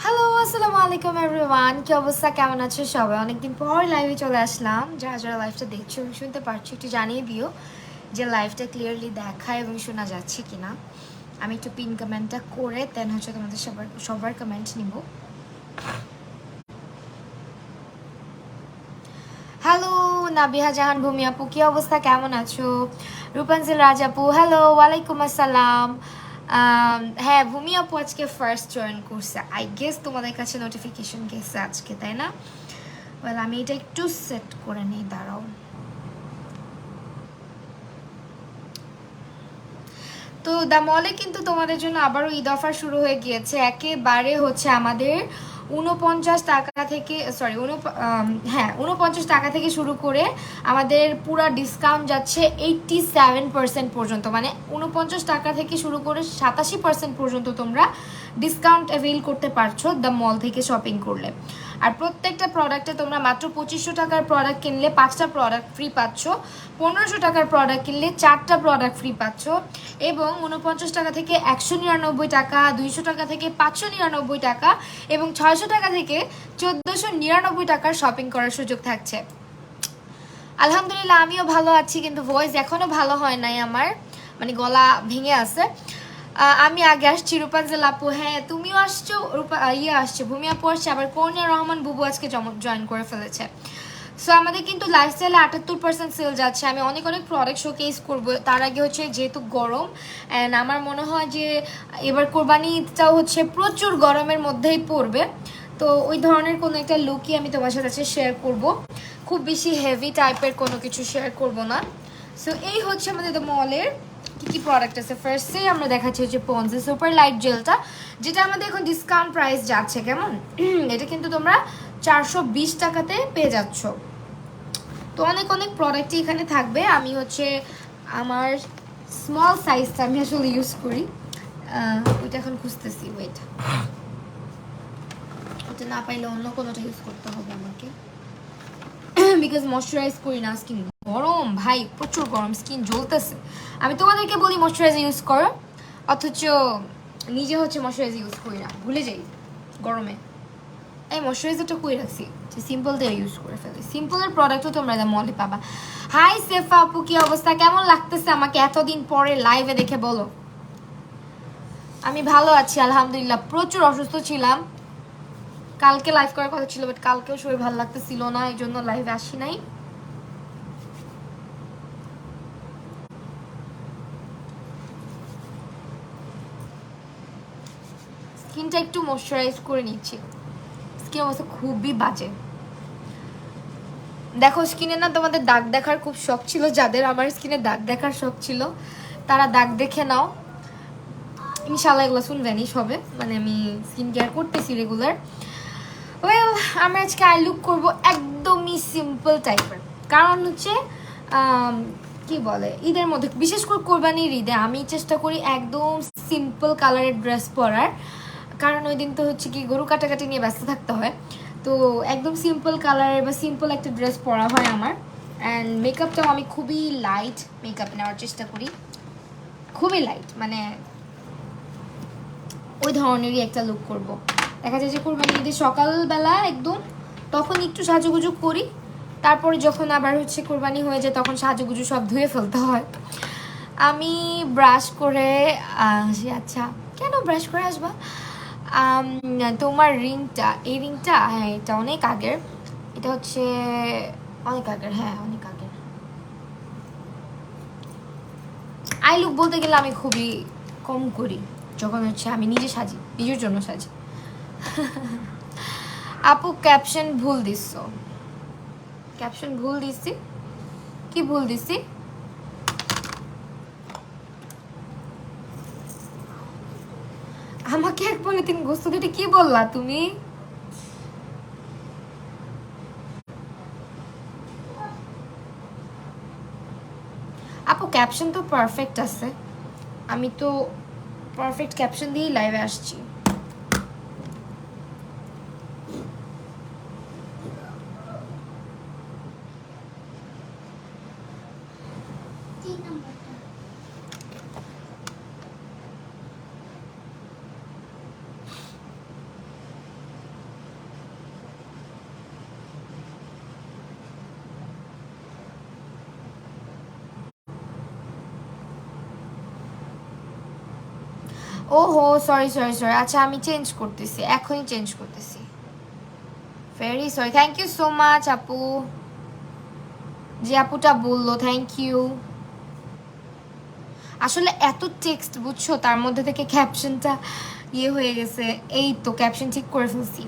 Hello, আসসালামু আলাইকুম everyone. কি অবস্থা, কেমন আছো সবাই? অনেকদিন পর লাইভে চলে আসলাম। যারা যারা লাইভটা দেখছো এবং শুনতে পারছো একটু জানিয়ে দিও যে লাইভটা ক্লিয়ারলি দেখা এবং শোনা যাচ্ছে কিনা। আমি একটু পিন কমেন্টটা করে দেন হচ্ছে তোমাদের সবার কমেন্ট নিব। হ্যালো নাবিহা জাহান, ভূমি আপু, কি অবস্থা, কেমন আছো? রূপাঞ্জল রাজ আপু, হ্যালো, ওয়ালাইকুম আসসালাম। হ্যাঁ, ভূমি আপু আজকে ফার্স্ট জয়েন করছে। আই গেস তোমাদের কাছে নোটিফিকেশন গেছে আজকে, তাই না? ওয়েল, আমি এটা একটু সেট করে নিই, দাঁড়াও। তো দ্য মলে কিন্তু তোমাদের জন্য আবারও ঈদ অফার শুরু হয়ে গিয়েছে। একেবারে হচ্ছে আমাদের 49 টাকা থেকে, সরি 49 টাকা থেকে শুরু করে আমাদের পুরা ডিসকাউন্ট যাচ্ছে 87% পর্যন্ত। মানে 49 টাকা থেকে শুরু করে 87% পর্যন্ত তোমরা ডিসকাউন্ট অ্যাভেল করতে পারছো দ্য মল থেকে শপিং করলে। আর প্রত্যেকটা প্রোডাক্টে তোমরা মাত্র 2500 টাকার প্রোডাক্ট কিনলে 5টা প্রোডাক্ট ফ্রি পাচ্ছ, 1500 টাকার প্রোডাক্ট কিনলে 4টা প্রোডাক্ট ফ্রি পাচ্ছ, এবং 49 টাকা থেকে 199 টাকা, 200 টাকা থেকে 599 টাকা এবং 600 টাকা থেকে 1499 টাকার শপিং করার সুযোগ থাকছে। আলহামদুলিল্লাহ, আমিও ভালো আছি, কিন্তু ভয়েস এখনো ভালো হয় নাই আমার, মানে গলা ভেঙে আছে। আমি আগে আসছি, রূপাঞ্জল আপু, হ্যাঁ তুমিও আসছো, আসছে, ভূমি আপু আসছে, আবার কর্নিয়া রহমান বুবু আজকে জয়েন করে ফেলেছে। সো আমাদের কিন্তু লাইফস্টাইলে 78% সেল যাচ্ছে। আমি অনেক অনেক প্রোডাক্ট শোকেস করবো। তার আগে হচ্ছে যেহেতু গরম, অ্যান্ড আমার মনে হয় যে এবার কোরবানি ঈদটাও হচ্ছে প্রচুর গরমের মধ্যেই পড়বে। তো ওই ধরনের কোনো একটা লুকই আমি তোমার সাথে শেয়ার করব, খুব বেশি হেভি টাইপের কোনো কিছু শেয়ার করব না। সো এই হচ্ছে আমাদের দ্য মলের কী কী প্রোডাক্ট আছে। ফার্স্টে আমরা দেখাচ্ছি হচ্ছে পন্সি সুপার লাইট জেলটা, যেটা আমাদের এখন ডিসকাউন্ট প্রাইস যাচ্ছে কেমন। এটা কিন্তু তোমরা 420 টাকাতে পেয়ে যাচ্ছ। তো অনেক অনেক প্রোডাক্টই এখানে থাকবে। আমি হচ্ছে আমার স্মল সাইজটা আমি আসলে ইউজ করি, ওইটা এখন খুঁজতেছি, ওয়েট। ওটা না পাইলে অন্য কোনোটা ইউজ করতে হবে আমাকে, বিকজ ময়শ্চারাইজ করি না। স্কিন গরম ভাই, প্রচুর গরম, স্কিন জ্বলতেছে। আমি তোমাদেরকে বলি ময়শ্চারাইজার ইউজ করো, অথচ নিজে হচ্ছে ময়শ্চারাইজার ইউজ করি না, ভুলে যাই গরমে। এই ময়শ্চারাইজারটা কই রাখছি, যে সিম্পল দিয়ে ইউজ করে ফেলি। সিম্পলের প্রোডাক্টও তোমরা মলে পাবা। হাই সেফা আপু, কি অবস্থা, কেমন লাগতেছে আমাকে এতদিন পরে লাইভে দেখে বলো? আমি ভালো আছি আলহামদুলিল্লাহ। প্রচুর অসুস্থ ছিলাম, কালকে লাইভ করার কথা ছিল, বাট কালকেও শরীর ভালো লাগতেছিল না, এই জন্য লাইভে আসি নাই। স্কিনটা একটু ময়শ্চারাইজ করে নিচ্ছি, স্কিন অবস্থা খুবই বাজে। দেখো স্কিনে না তোমাদের দাগ দেখার খুব শখ ছিল, যাদের আমার স্কিনে দাগ দেখার শখ ছিল তারা দাগ দেখে নাও। ইনশাল্লাহ এগুলো ভ্যানিশ হবে, মানে আমি স্কিন কেয়ার করতেছি রেগুলার। ওয়েল, আমরা আজকে আই লুক করবো একদমই সিম্পল টাইপের, কারণ হচ্ছে কি বলে ঈদের মধ্যে, বিশেষ করে কোরবানির ঈদে আমি চেষ্টা করি একদম সিম্পল কালারের ড্রেস পরার, কারণ ওই দিন তো হচ্ছে কি গরু কাটাকাটি নিয়ে ব্যস্ত থাকতে হয়। তো একদম সিম্পল কালারের বা সিম্পল একটা ড্রেস পরা হয় আমার। অ্যান্ড মেকআপটাও আমি খুবই লাইট মেকআপ নেওয়ার চেষ্টা করি, খুবই লাইট, মানে ওই ধরনেরই একটা লুক করব। দেখা যায় যে কোরবানি ঈদের সকালবেলা একদম তখন একটু সাজুগুজু করি, তারপরে যখন আবার হচ্ছে কোরবানি হয়ে যায় তখন সাজুগুজু সব ধুয়ে ফেলতে হয়। আমি ব্রাশ করে আচ্ছা, কেন ব্রাশ করে আসবা? তোমার রিংটা, এই রিংটা, হ্যাঁ এটা অনেক আগের, এটা হচ্ছে অনেক আগের, হ্যাঁ অনেক আগের। আই লুক বলতে গেলে আমি খুবই কম করি, যখন হচ্ছে আমি নিজে সাজি, নিজের জন্য সাজি। আপু ক্যাপশন ভুল দিচ্ছ, ক্যাপশন ভুল দিছি, কি ভুল দিছি? আমাকে এক বলে তিন গোস্ত দিতে কি বললা তুমি? আপু ক্যাপশন তো পারফেক্ট আছে, আমি তো পারফেক্ট ক্যাপশন দিয়েই লাইভে আসছি। ও হো সরি সরি সরি, আচ্ছা আমি চেঞ্জ করতেছি, এখনই চেঞ্জ করতেছি। Very sorry, thank you so much আপু, যে আপুটা বললো, থ্যাংক ইউ। আসলে এত টেক্সট বুঝছো, তার মধ্যে থেকে ক্যাপশনটা ইয়ে হয়ে গেছে, এই তো ক্যাপশন ঠিক করে ফেলছি।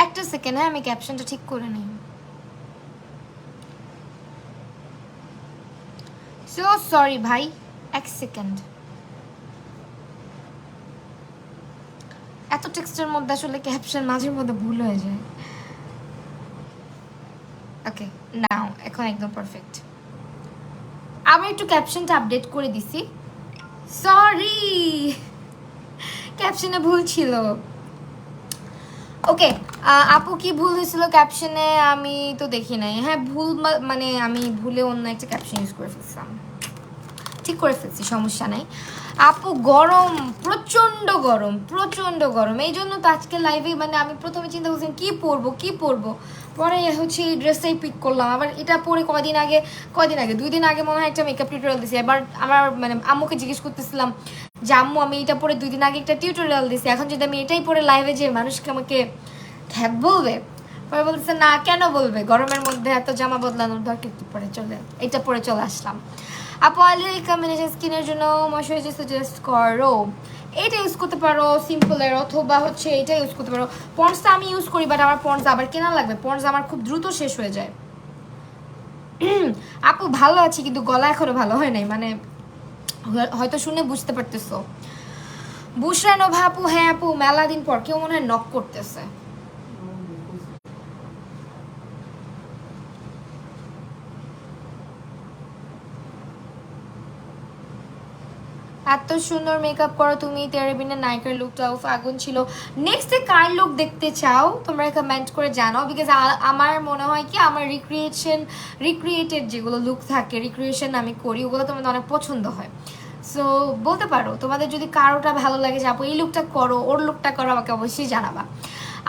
একটা সেকেন্ড, হ্যাঁ আমি ক্যাপশনটা ঠিক করে নিই। সো সরি ভাই, এক সেকেন্ড। এত টেক্সটের মধ্যে আসলে ক্যাপশন মাঝের মধ্যে ভুল হয়ে যায়। ওকে নাও এখন একদম পারফেক্ট। আবার একটু ক্যাপশনটা আপডেট করে দিছি, সরি ক্যাপশনে ভুল ছিল। ওকে আপু কি ভুল হয়েছিল ক্যাপশনে, আমি তো দেখি নাই। হ্যাঁ ভুল মানে আমি ভুলে অন্য একটা ক্যাপশন ইউজ করে ফেলছিলাম, ঠিক করে ফেলছি, সমস্যা নাই। আপু গরম, প্রচন্ড গরম, প্রচন্ড গরম, এই জন্য তো আজকে লাইভে মানে আমি প্রথমে চিন্তা করছিলাম কি পরবো কি পরবো, পরে হচ্ছে এই ড্রেসটাই পিক করলাম। আবার এটা পরে কয়দিন আগে 2 দিন আগে মনে হয় একটা মেকআপ টিউটোরিয়াল দিছি। এবার আমার মানে আম্মুকে জিজ্ঞেস করতেছিলাম যে আম্মু আমি এটা পরে 2 দিন আগে একটা টিউটোরিয়াল দিছি, এখন যদি আমি এটাই পরে লাইভে যে মানুষকে আমাকে খ্যাত বলবে। পরে বলতেছে না কেন বলবে, গরমের মধ্যে এত জামা বদলানোর দরকার কি, পরে চলে এটা পরে চলে আসলাম। আপু আলাইকুম, স্কিনের জন্য ময়শ্চারাইজার সাজেস্ট করো। এটা ইউজ করতে পারো সিম্পলের, অথবা হচ্ছে এটা ইউজ করতে পারো। পন্ডসটা আমি ইউজ করি, বাট আমার পন্ডস আবার কেনা লাগবে, পন্ডস আমার খুব দ্রুত শেষ হয়ে যায়। আপু ভালো আছি, কিন্তু গলা এখনো ভালো হয় নাই, মানে হয়তো শুনে বুঝতে পারতেছো। বুশরা নোভা আপু, হ্যাঁ আপু মেলা দিন পর, কেউ মনে হয় নক করতেছে। এত সুন্দর মেকআপ করো তুমি, তেরেবিনের নায়িকার লুকটা উফ আগুন ছিল। নেক্সটে কার লুক দেখতে চাও তোমরা কমেন্ট করে জানাও, বিকজ আমার মনে হয় কি আমার রিক্রিয়েটেড যেগুলো লুক থাকে, রিক্রিয়েশন আমি করি, ওগুলো তোমাদের অনেক পছন্দ হয়। সো বলতে পারো তোমাদের যদি কারোটা ভালো লাগে যে আপু এই লুকটা করো, ওর লুকটা করো, আমাকে অবশ্যই জানাবা।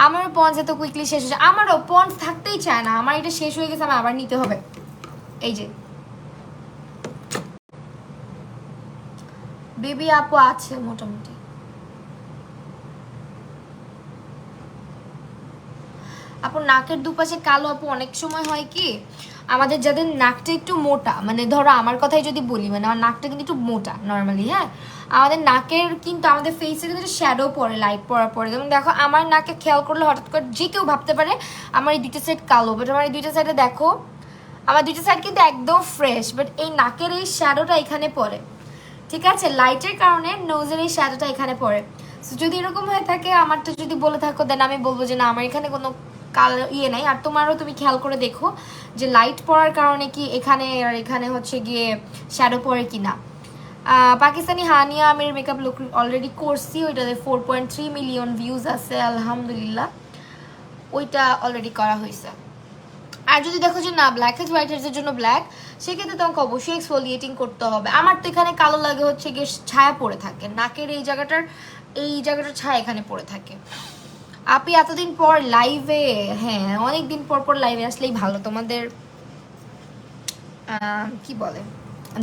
আমারও পন্স এত কুইকলি শেষ হয়েছে, আমারও পন্স থাকতেই চায় না, আমার এটা শেষ হয়ে গেছে, আমার আবার নিতে হবে। এই যে বেবি আপু আছে মোটামুটি। আপু নাকের দুপাশে কালো, আপু অনেক সময় হয় কি আমাদের যাদের নাকটা একটু মোটা, মানে ধরো আমার কথাই যদি বলি, মানে আমার নাকটা কিন্তু একটু মোটা নর্মালি, হ্যাঁ আমাদের নাকের কিন্তু আমাদের ফেসে কিন্তু শ্যাডো পড়ে লাইট পড়ার পরে। যেমন দেখো আমার নাকে খেয়াল করলে হঠাৎ করে যে কেউ ভাবতে পারে আমার এই দুইটা সাইড কালো, বাট আমার এই দুইটা সাইডে দেখো আমার দুইটা সাইড কিন্তু একদম ফ্রেশ, বাট এই নাকের এই শ্যাডোটা এখানে পড়ে, ঠিক আছে লাইটের কারণে নোজের এই শ্যাডোটা এখানে পড়ে। সো যদি এরকম হয়ে থাকে আমারটা যদি বলে থাকো, দেন আমি বলবো যে না আমার এখানে কোনো কালার ইয়ে নাই। আর তোমারও তুমি খেয়াল করে দেখো যে লাইট পড়ার কারণে কি এখানে আর এখানে হচ্ছে গিয়ে শ্যাডো পড়ে কি না। পাকিস্তানি হানিয়া আমির মেকআপ লুক অলরেডি করছি, ওইটাতে 4.3 মিলিয়ন ভিউজ আছে আলহামদুলিল্লাহ, ওইটা অলরেডি করা হয়েছে। আর যদি দেখো যে না ব্ল্যাক হেডস হোয়াইট হেডসের জন্য ব্ল্যাক, সেক্ষেত্রে তোমাকে অবশ্যই এক্সফোলিয়েটিং করতে হবে। আমার তো এখানে কালো লাগে হচ্ছে গিয়ে ছায়া পড়ে থাকে, নাকের এই জায়গাটার ছায়া এখানে পড়ে থাকে। আপনি এতদিন পর লাইভে, হ্যাঁ অনেক দিন পর পর লাইভে আসলেই ভালো, তোমাদের কি বলে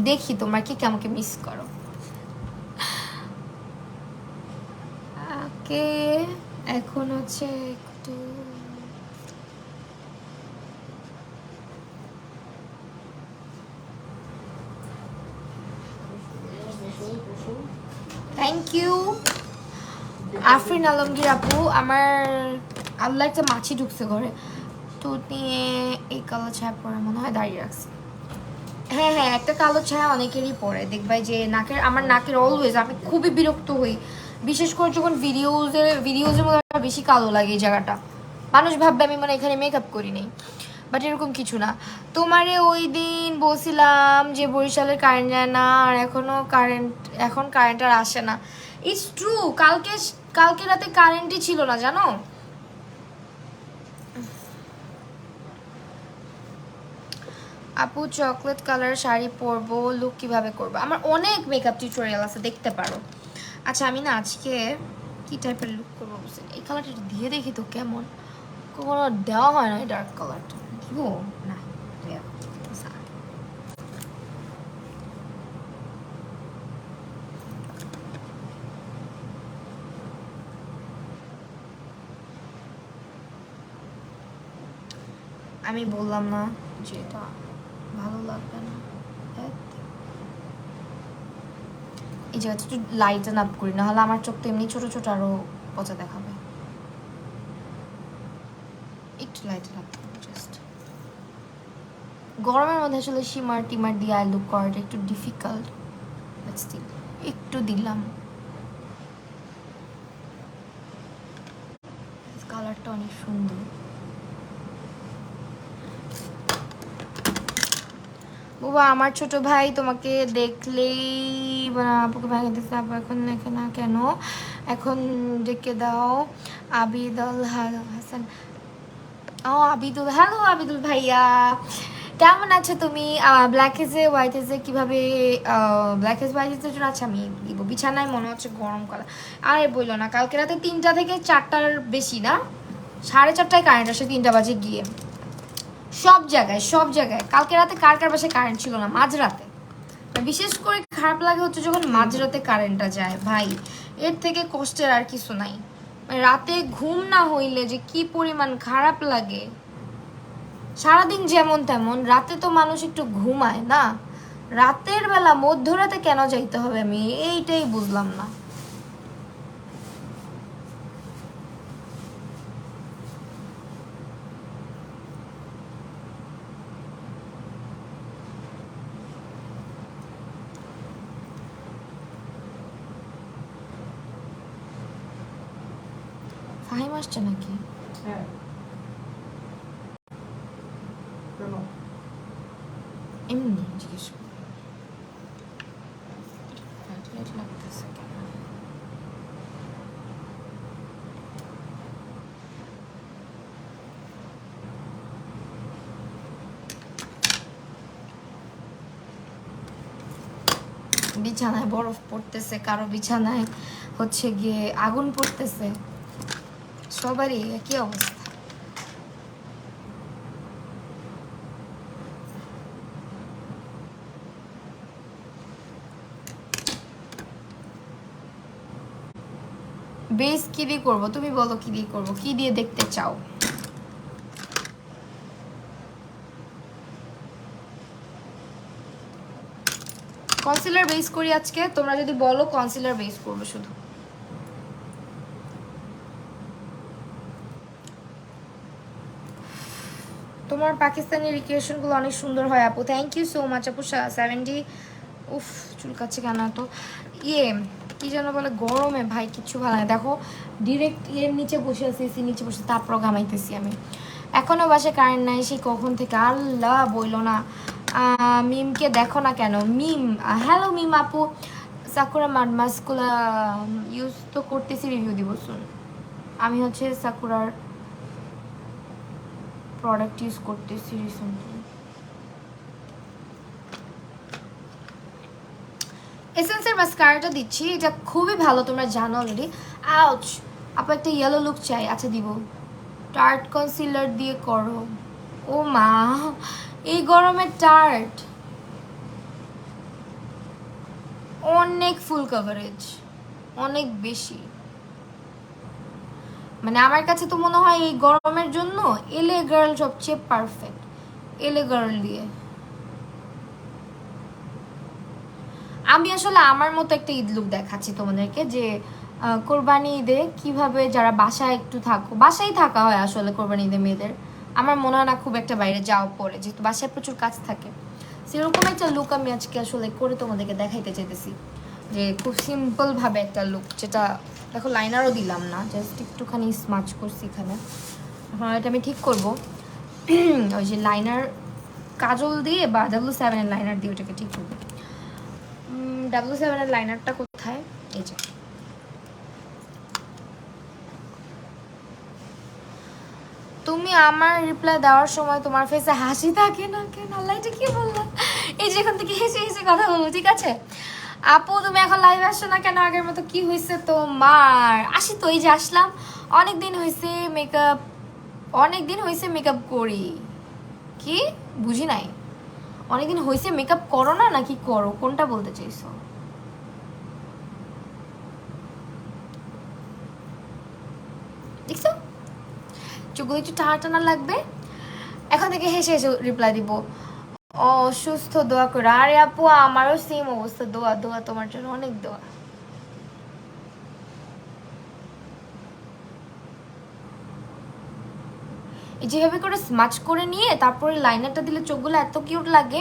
দেখি তোমরা কি আমাকে মিস করো। ওকে এখন হচ্ছে একটু থ্যাংক ইউ আফরিন আলমগীর আপু। আমার আল্লাহ একটা মাছি ঢুকছে ঘরে, তো নিয়ে এই কালো ছায়া পরে মনে হয় দাঁড়িয়ে রাখছি। হ্যাঁ হ্যাঁ একটা কালো ছায়া অনেকেরই পরে, দেখবাই যে আমার নাকের অলওয়েজ আমি খুবই বিরক্ত হই, বিশেষ করে যখন ভিডিওজের মধ্যে আমার বেশি কালো লাগে এই জায়গাটা, মানুষ ভাববে আমি মানে এখানে মেকআপ করি নেই, বাট এরকম কিছু না। তোমারে ওই দিন বলছিলাম যে বরিশালের কারেন্ট যায় না, আর এখন কারেন্ট আর আসে না। ইটস ট্রু, কালকে রাতে কারেন্টই ছিল না জানো। আপু চকলেট কালার শাড়ি পরবো, লুক কিভাবে করবো? আমার অনেক মেকআপ টিউটোরিয়াল আছে, দেখতে পারো। আচ্ছা আমি না আজকে কি টাইপের লুক করবো বুঝছেন, এই কালারটা দিয়ে দেখি তো কেমন। কখনো দেওয়া হয় না এই ডার্ক কালারটা, দিব না। আমি বললাম না যে এটা ভালো লাগবে না। এই জায়গাটা একটু লাইটেন আপ করি, না হলে আমার চোখ তো এমনি ছোট ছোট আরো পচা দেখাবে। একটু লাইটেন আপ করবো জাস্ট। গরমের মধ্যে আসলে শিমার টিমার দিয়ে আই লুক করাটা একটু ডিফিকাল্ট, একটু দিলাম। কালারটা অনেক সুন্দর। বাবা আমার ছোট ভাই তোমাকে দেখলেই আপুকে ভাই দেখতে, আপু এখন লেখে না কেন? এখন ডেকে দাও। আবিদুল হাসান। ও আবিদুল, হ্যালো আবিদুল ভাইয়া, কেমন আছো তুমি? ব্ল্যাক হেজে হোয়াইট হেজে কিভাবে, ব্ল্যাক হেজ হোয়াইট হেজের জন্য আচ্ছা আমি দিব। বিছানায় মনে হচ্ছে গরম কালা। আরে বললো না, কালকে রাতে 3টা থেকে 4টার বেশি না, 4:30টায় কারেন্ট আসে, 3টা বাজে গিয়ে। সব জায়গায় কালকে রাতে কার বাসায় কারেন্ট ছিল না মাঝরাতে। বিশেষ করে খারাপ লাগে হচ্ছে যখন মাঝরাতে কারেন্টটা যায়, ভাই এর থেকে কষ্টের আর কিছু নাই। রাতে ঘুম না হইলে যে কি পরিমাণ খারাপ লাগে। সারাদিন যেমন তেমন, রাতে তো মানুষ একটু ঘুমায় না, রাতের বেলা মধ্যরাতে কেন যাইতে হবে আমি এইটাই বুঝলাম না। ফাহিম আসছে নাকি? হ্যাঁ এমনি জিজ্ঞেস লাগতেছে। বিছানায় বরফ পড়তেছে, কারো বিছানায় হচ্ছে গিয়ে আগুন পড়তেছে, সবারই একই অবস্থা। বেস কি দিয়ে করবো তুমি বলো, কি দিয়ে করবো, কি দিয়ে দেখতে চাও? কনসিলার বেস করি আজকে, তোমরা যদি বলো কনসিলার বেস করবো শুধু। তোমার পাকিস্তানি রিক্রিয়েশনগুলো অনেক সুন্দর হয় আপু, থ্যাংক ইউ সো মাচ আপু। 70 উফ চুলকাচ্ছে কেন তো ইয়ে কি যেন বলে, গরমে ভাই কিচ্ছু ভালো না। দেখো ডিরেক্ট এর নিচে বসে আছি, এসি নিচে বসে, তারপর ঘামাইতেছি আমি। এখনো বাসে কারেন্ট নাই সেই কখন থেকে, আল্লাহ বইলো না। মিমকে দেখো না কেন? মিম, হ্যালো মিম আপু। সাকুরা মাডমাসকুলা ইউজ তো করতেছি, রিভিউ দিব শুন। আমি হচ্ছে সাকুরার প্রোডাক্ট ইউজ করতেছি রিসেন্টলি। এসেন্সের মাস্কারাটা দিচ্ছি, এটা খুবই ভালো, তোমরা জানো অলরেডি। আউচ আপু একটা ইয়েলো লুক চাই, আচ্ছা দিব। টার্ট কনসিলার দিয়ে করো। ও মা, এই গরমে টার্ট অনেক ফুল কভারেজ, অনেক বেশি। মানে আমার কাছে তো মনে হয় এই গরমের জন্য এলে গার্ল সবচেয়ে পারফেক্ট। এলে গার্ল দিয়ে আমি আসলে আমার মতো একটা ঈদ লুক দেখাচ্ছি তোমাদেরকে, যে কোরবানি ঈদে কিভাবে যারা বাসায় একটু থাকো, বাসায় থাকা হয় আসলে কোরবানি ঈদে মেয়েদের, আমার মনে হয় না খুব একটা বাইরে যাওয়া পড়ে, যেহেতু বাসায় প্রচুর কাজ থাকে। সেরকম একটা লুক আমি আজকে আসলে করে তোমাদেরকে দেখাইতে চাইতেছি, যে খুব সিম্পল ভাবে একটা লুক, যেটা দেখো লাইনারও দিলাম না, জাস্ট একটুখানি স্মাচ করছি এখানে। এখন এটা আমি ঠিক করবো ওই যে লাইনার কাজল দিয়ে বা W7 লাইনার দিয়ে ওটাকে ঠিক করবো। W7 লাইনারটা কোথায়? এই যে তুমি আমার রিপ্লাই দেওয়ার সময় তোমার ফেসে হাসি থাকে না কেন? আল্লাহ, এটা কি বললাম? এই যে এখান থেকে হেসে হেসে কথা বলবো, ঠিক আছে? আপু তুমি এখন লাইভ আসছো না কেন? আগের মতো কি হয়েছে তোমার? আসি তো, এই যে আসলাম। অনেকদিন হয়েছে মেকআপ করি। কি বুঝি নাই? অনেকদিন হয়েছে মেকআপ করো না নাকি করো? কোনটা বলতে চাইছো? দেখছো চোখগুলো একটু টানা টানা লাগবে। এখন থেকে হেসে হেসে রিপ্লাই দিব, অসুস্থ দোয়া করে। আরে আপু আমারও সেম অবস্থা, দোয়া দোয়া তোমার জন্য, অনেক দোয়া। যেভাবে করে স্মাচ করে নিয়ে তারপরে লাইনারটা দিলে চোখগুলো এত কিউট লাগে।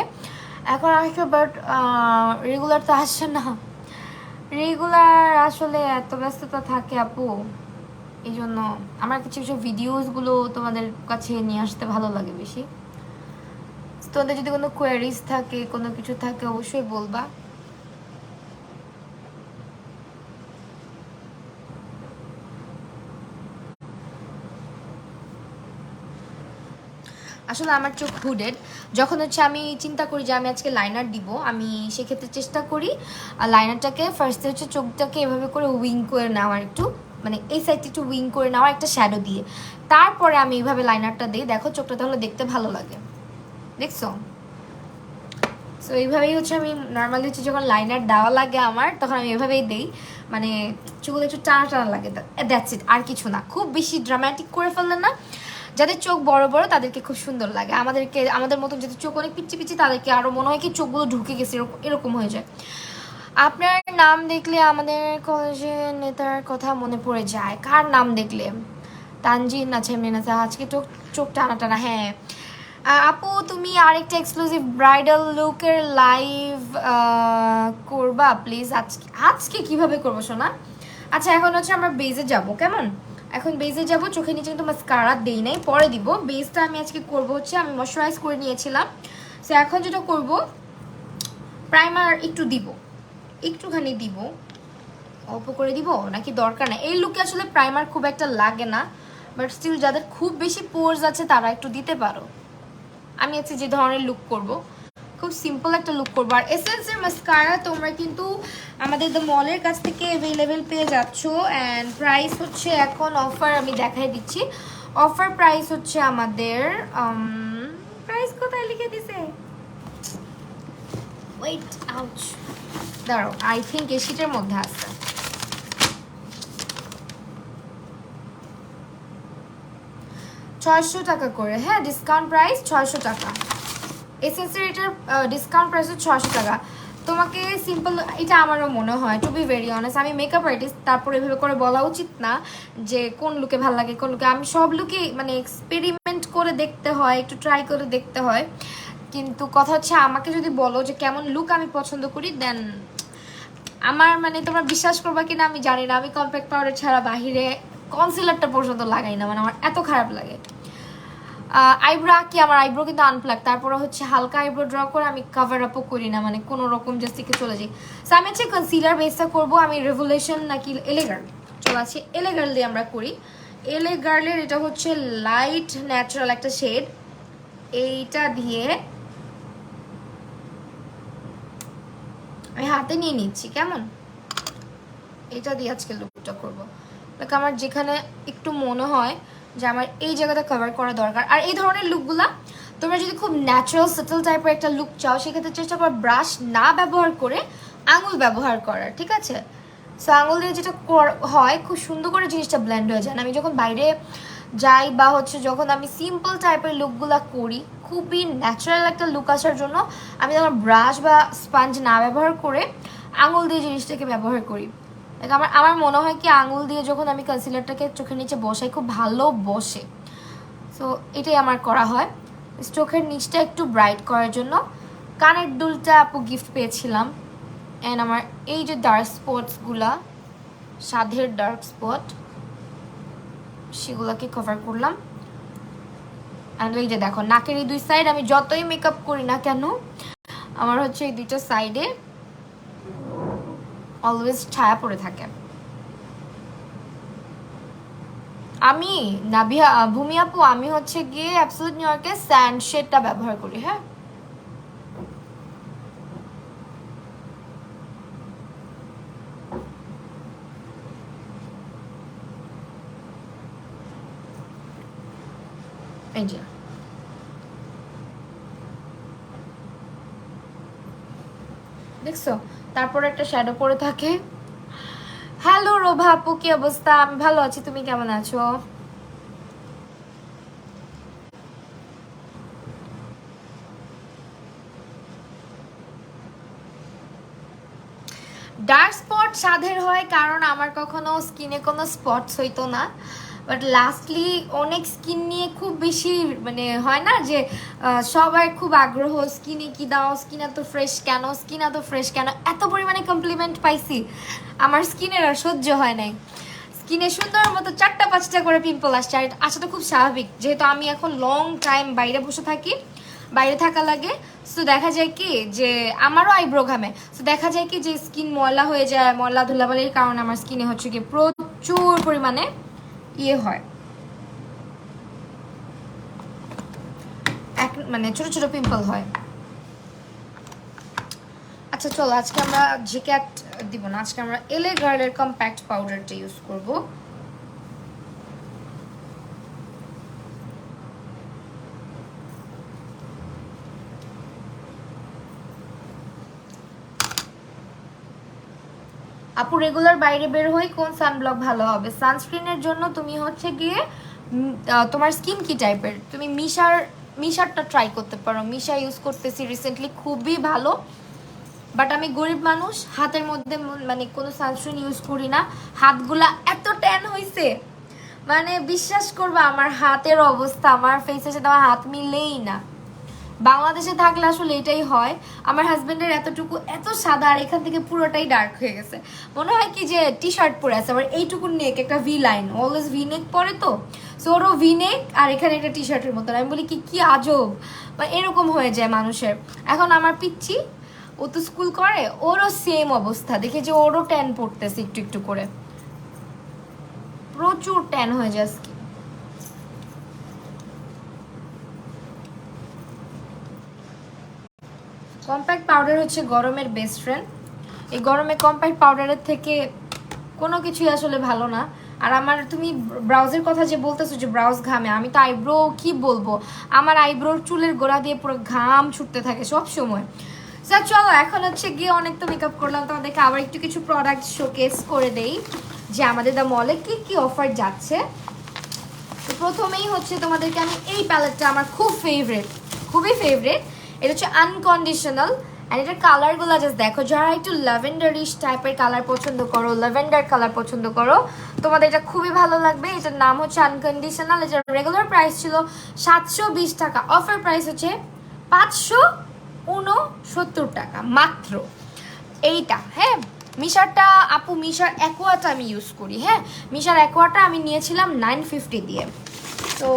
এখন আসলে বাট রেগুলার তো আসছে না, রেগুলার আসলে এত ব্যস্ততা থাকে আপু। এই জন্য আমার কিছু কিছু ভিডিওসগুলো তোমাদের কাছে নিয়ে আসতে ভালো লাগে বেশি। তোমাদের যদি কোনো কোয়ারিজ থাকে, কোনো কিছু থাকে, অবশ্যই বলবা। আসলে আমার চোখ হুডেড। যখন হচ্ছে আমি চিন্তা করি যে আমি আজকে লাইনার দিব, আমি সেক্ষেত্রে চেষ্টা করি লাইনারটাকে ফার্স্টে হচ্ছে চোখটাকে এভাবে করে উইং করে নেওয়ার, একটু মানে এই সাইডটা একটু উইং করে নেওয়ার একটা শ্যাডো দিয়ে, তারপরে আমি এইভাবে লাইনারটা দিই। দেখো চোখটা তাহলে দেখতে ভালো লাগে, দেখছো? সো এইভাবেই হচ্ছে আমি নর্মালি হচ্ছে যখন লাইনার দেওয়া লাগে আমার, তখন আমি এভাবেই দিই। মানে চোখগুলো একটু টানা টানা লাগে, দ্যাটস ইট, আর কিছু না। খুব বেশি ড্রামাটিক করে ফেললেন না। যাদের চোখ বড় বড় তাদেরকে খুব সুন্দর লাগে, আমাদের মতো যাদের চোখ অনেক পিচ্ছি পিচ্ছি তাদেরকে আরো মনে হয় কি চোখগুলো ঢুকে গেছে, এরকম হয়ে যায়। আপনার নাম দেখলে আমাদের কলেজের নেতার কথা মনে পড়ে যায়। কার নাম দেখলে? তানজিন আছে, মেনাসা। আজকে চোখ চোখ টানা টানা, হ্যাঁ। আপু তুমি আরেকটা এক্সক্লুসিভ ব্রাইডাল লুকের লাইভ করবা প্লিজ? আজকে আজকে কিভাবে করবো সোনা? আচ্ছা এখন হচ্ছে আমরা বেজে যাব, কেমন? এখন বেজে যাব। চোখের নিচে কিন্তু মাস্কারা দেই নাই, পরে দিব। বেজটা আমি আজকে করব হচ্ছে, আমি ময়শ্চারাইজ করে নিয়েছিলাম। সো এখন যেটা করব, প্রাইমার একটু দিব, একটুখানি দিব। অল্প করে দিব নাকি দরকার না? এই লুকে আসলে প্রাইমার খুব একটা লাগে না, বাট স্টিল যাদের খুব বেশি পোর্স আছে তারা একটু দিতে পারো। আমি আজকে যে ধরনের লুক করব, খুব সিম্পল একটা লুক করবো। আর এসেন্সের মাস্কারা তোমরা কিন্তু আমাদের দ্য মলের কাছ থেকে অ্যাভেলেবেল পেয়ে যাচ্ছ। অ্যান্ড প্রাইস হচ্ছে এখন অফার, আমি দেখাই দিচ্ছি। অফার প্রাইস হচ্ছে আমাদের, প্রাইস কোথায় লিখে দিছে? ওয়েট, আউচ, দাঁড়াও, আই থিঙ্ক এই শীটের মধ্যে আছে। $600 করে, হ্যাঁ ডিসকাউন্ট প্রাইস $600। এসেন্সের এটার ডিসকাউন্ট প্রাইস হচ্ছে $600। তোমাকে সিম্পল, এটা আমারও মনে হয়, টু বি ভেরি অনেস্ট, আমি মেকআপ আর্টিস্ট, তারপরে এভাবে করে বলা উচিত না যে কোন লুকে ভালো লাগে কোন লুকে। আমি সব লুকে মানে এক্সপেরিমেন্ট করে দেখতে হয়, একটু ট্রাই করে দেখতে হয়। কিন্তু কথা হচ্ছে আমাকে যদি বলো যে কেমন লুক আমি পছন্দ করি, দেন আমার মানে তোমরা বিশ্বাস করবা কিনা আমি জানি না, আমি কম্প্যাক্ট পাউডার ছাড়া বাহিরে কনসিলারটা পর্যন্ত লাগাই না, মানে আমার এত খারাপ লাগে। আইব্রো আঁকি, আমার আইব্রো কিন্তু আনপ্লাক, তারপরে হচ্ছে হালকা আইব্রো ড্র করে আমি কভার আপও করি না, মানে কোনো রকম জাস্ট থেকে চলে যাই। সো আমি হচ্ছে কনসিলার বেসটা করবো। আমি রেভলিউশন নাকি এলে গার্ল, চলে আছে এলে গার্ল দিয়ে আমরা করি। এলে গার্লের এটা হচ্ছে লাইট ন্যাচারাল একটা শেড, এইটা দিয়ে আমি হাতে নিয়ে নিচ্ছি, কেমন? এটা দিয়ে আজকে লুকটা করবো। লাইক আমার যেখানে একটু মনে হয় যে আমার এই জায়গাটা কভার করা দরকার। আর এই ধরনের লুকগুলা তোমরা যদি খুব ন্যাচারাল সেটেল টাইপের একটা লুক চাও, সেক্ষেত্রে চেষ্টা করো ব্রাশ না ব্যবহার করে আঙুল ব্যবহার করার, ঠিক আছে? সো আঙুল দিয়ে যেটা হয় খুব সুন্দর করে জিনিসটা ব্লেন্ড হয়ে যায়। আমি যখন বাইরে যাই বা হচ্ছে যখন আমি সিম্পল টাইপের লুকগুলা করি, খুবই ন্যাচারাল একটা লুক আসার জন্য আমি যখন ব্রাশ বা স্পঞ্জ না ব্যবহার করে আঙুল দিয়ে জিনিসটাকে ব্যবহার করি। আমার মনে হয় কি আঙুল দিয়ে যখন আমি কনসিলারটাকে চোখের নিচে বসাই খুব ভালো বসে। সো এটাই আমার করা হয় চোখের নিচটা একটু ব্রাইট করার জন্য। কানের দুলটা আপু গিফট পেয়েছিলাম, অ্যান্ড আমার এই যে ডার্ক স্পটসগুলা, সাধের ডার্ক স্পট, সেগুলোকে কভার করলাম। অ্যান্ড এই যে দেখো নাকের এই দুই সাইড, আমি যতই মেকআপ করি না কেন আমার হচ্ছে এই দুইটা সাইডে অলওয়েজ ছায়া পড়ে থাকে। আমি নাবিহা ভূমি আপু, আমি হচ্ছে গিয়ে অ্যাবসলিউট নিউ ইয়র্কের স্যান্ড শেডটা ব্যবহার করি। হ্যাঁ, এই যে দেখছো, তারপর একটা শ্যাডো পরে থাকে। হ্যালো রোভা আপু, কি অবস্থা? আমি ভালো আছি, তুমি কেমন আছো? ডার্ক স্পট সাধের হয় কারণ আমার কখনো স্কিনে কোনো স্পটস হইতো না, বাট লাস্টলি অনেক স্কিন নিয়ে খুব বেশি মানে হয় না যে সবার খুব আগ্রহ, স্কিনে কি দাও, স্কিন এত ফ্রেশ কেন, স্কিন এত ফ্রেশ কেন, এত পরিমাণে কমপ্লিমেন্ট পাইছি আমার স্কিনের আর সহ্য হয় নাই। স্কিনে সুন্দর মতো 4টা 5টা করে পিম্পল আসছে, আর আসাটা খুব স্বাভাবিক, যেহেতু আমি এখন লং টাইম বাইরে বসে থাকি, বাইরে থাকা লাগে। সো দেখা যায় কি যে আমারও আইব্রো ঘামে, সো দেখা যায় কি যে স্কিন ময়লা হয়ে যায়, ময়লা ধুলাবালির কারণে আমার স্কিনে হচ্ছে কি প্রচুর পরিমাণে ইয়ে হয়, মানে ছোট ছোট পিম্পল হয়। আচ্ছা চলো, আজকে আমরা জিক্যাট দিব না, আজকে আমরা এলে গার্লের কম্প্যাক্ট পাউডারটা ইউজ করবো। আপু রেগুলার বাইরে বের হই, কোন সানব্লক ভালো হবে? সানস্ক্রিনের জন্য তুমি হচ্ছে গিয়ে তোমার স্কিন কি টাইপের, তুমি মিশারটা ট্রাই করতে পারো। মিশা ইউজ করতেছি রিসেন্টলি, খুবই ভালো। বাট আমি গরিব মানুষ, হাতের মধ্যে মানে কোনো সানস্ক্রিন ইউজ করি না। হাতগুলা এত ট্যান হয়েছে, মানে বিশ্বাস করবা আমার হাতের অবস্থা আমার ফেসের সাথে আমার হাত মিললেই না। বাংলাদেশে থাকলে আসলে এটাই হয়। আমার হাজবেন্ডের এতটুকু এত সাদা, আর এখান থেকে পুরোটাই ডার্ক হয়ে গেছে, মনে হয় কি যে টি শার্ট পরে আছে। আবার এইটুকু নেক, একটা ভি লাইন, অলওয়েজ ভি নেক পরে, তো সো ওরও ভি নেক আর এখানে একটা টি শার্টের মতন। আমি বলি কি কি আজব, বা এরকম হয়ে যায় মানুষের। এখন আমার পিচ্ছি, ও তো স্কুল করে, ওরও সেম অবস্থা, দেখে যে ওরও ট্যান পড়তেছে একটু একটু করে, প্রচুর ট্যান হয়ে যায় স্কিন। কম্প্যাক্ট পাউডার হচ্ছে গরমের বেস্ট ফ্রেন্ড। এই গরমে কম্প্যাক্ট পাউডারের থেকে কোনো কিছুই আসলে ভালো না। আর আমার তুমি ব্রাউজের কথা যে বলতেছো যে ব্রাউজ ঘামে, আমি তো আইব্রো কি বলবো, আমার আইব্রোর চুলের গোড়া দিয়ে পুরো ঘাম ছুটতে থাকে সব সময়। স্যার চলো এখন হচ্ছে গিয়ে অনেক তো মেকআপ করলাম, তোমাদেরকে আবার একটু কিছু প্রোডাক্ট শোকেস করে দেই যে আমাদের দ্য মলে কি কি অফার যাচ্ছে। তো প্রথমেই হচ্ছে তোমাদেরকে আমি এই প্যালেটটা আমার খুব ফেভারিট, খুবই ফেভারিট। এটা হচ্ছে আনকন্ডিশনাল, অ্যান্ড এটার কালারগুলো জাস্ট দেখো। যারা একটু ল্যাভেন্ডারিশ টাইপের কালার পছন্দ করো, ল্যাভেন্ডার কালার পছন্দ করো, তোমাদের এটা খুবই ভালো লাগবে। এটার নাম হচ্ছে আনকন্ডিশনাল। এটার রেগুলার প্রাইস ছিল 720 টাকা, অফার প্রাইস হচ্ছে 569 টাকা মাত্র। এইটা হ্যাঁ, মিশারটা আপু, মিশার অ্যাকোয়াটা আমি ইউজ করি। হ্যাঁ, মিশার অ্যাকোয়াটা আমি নিয়েছিলাম 950 দিয়ে, তো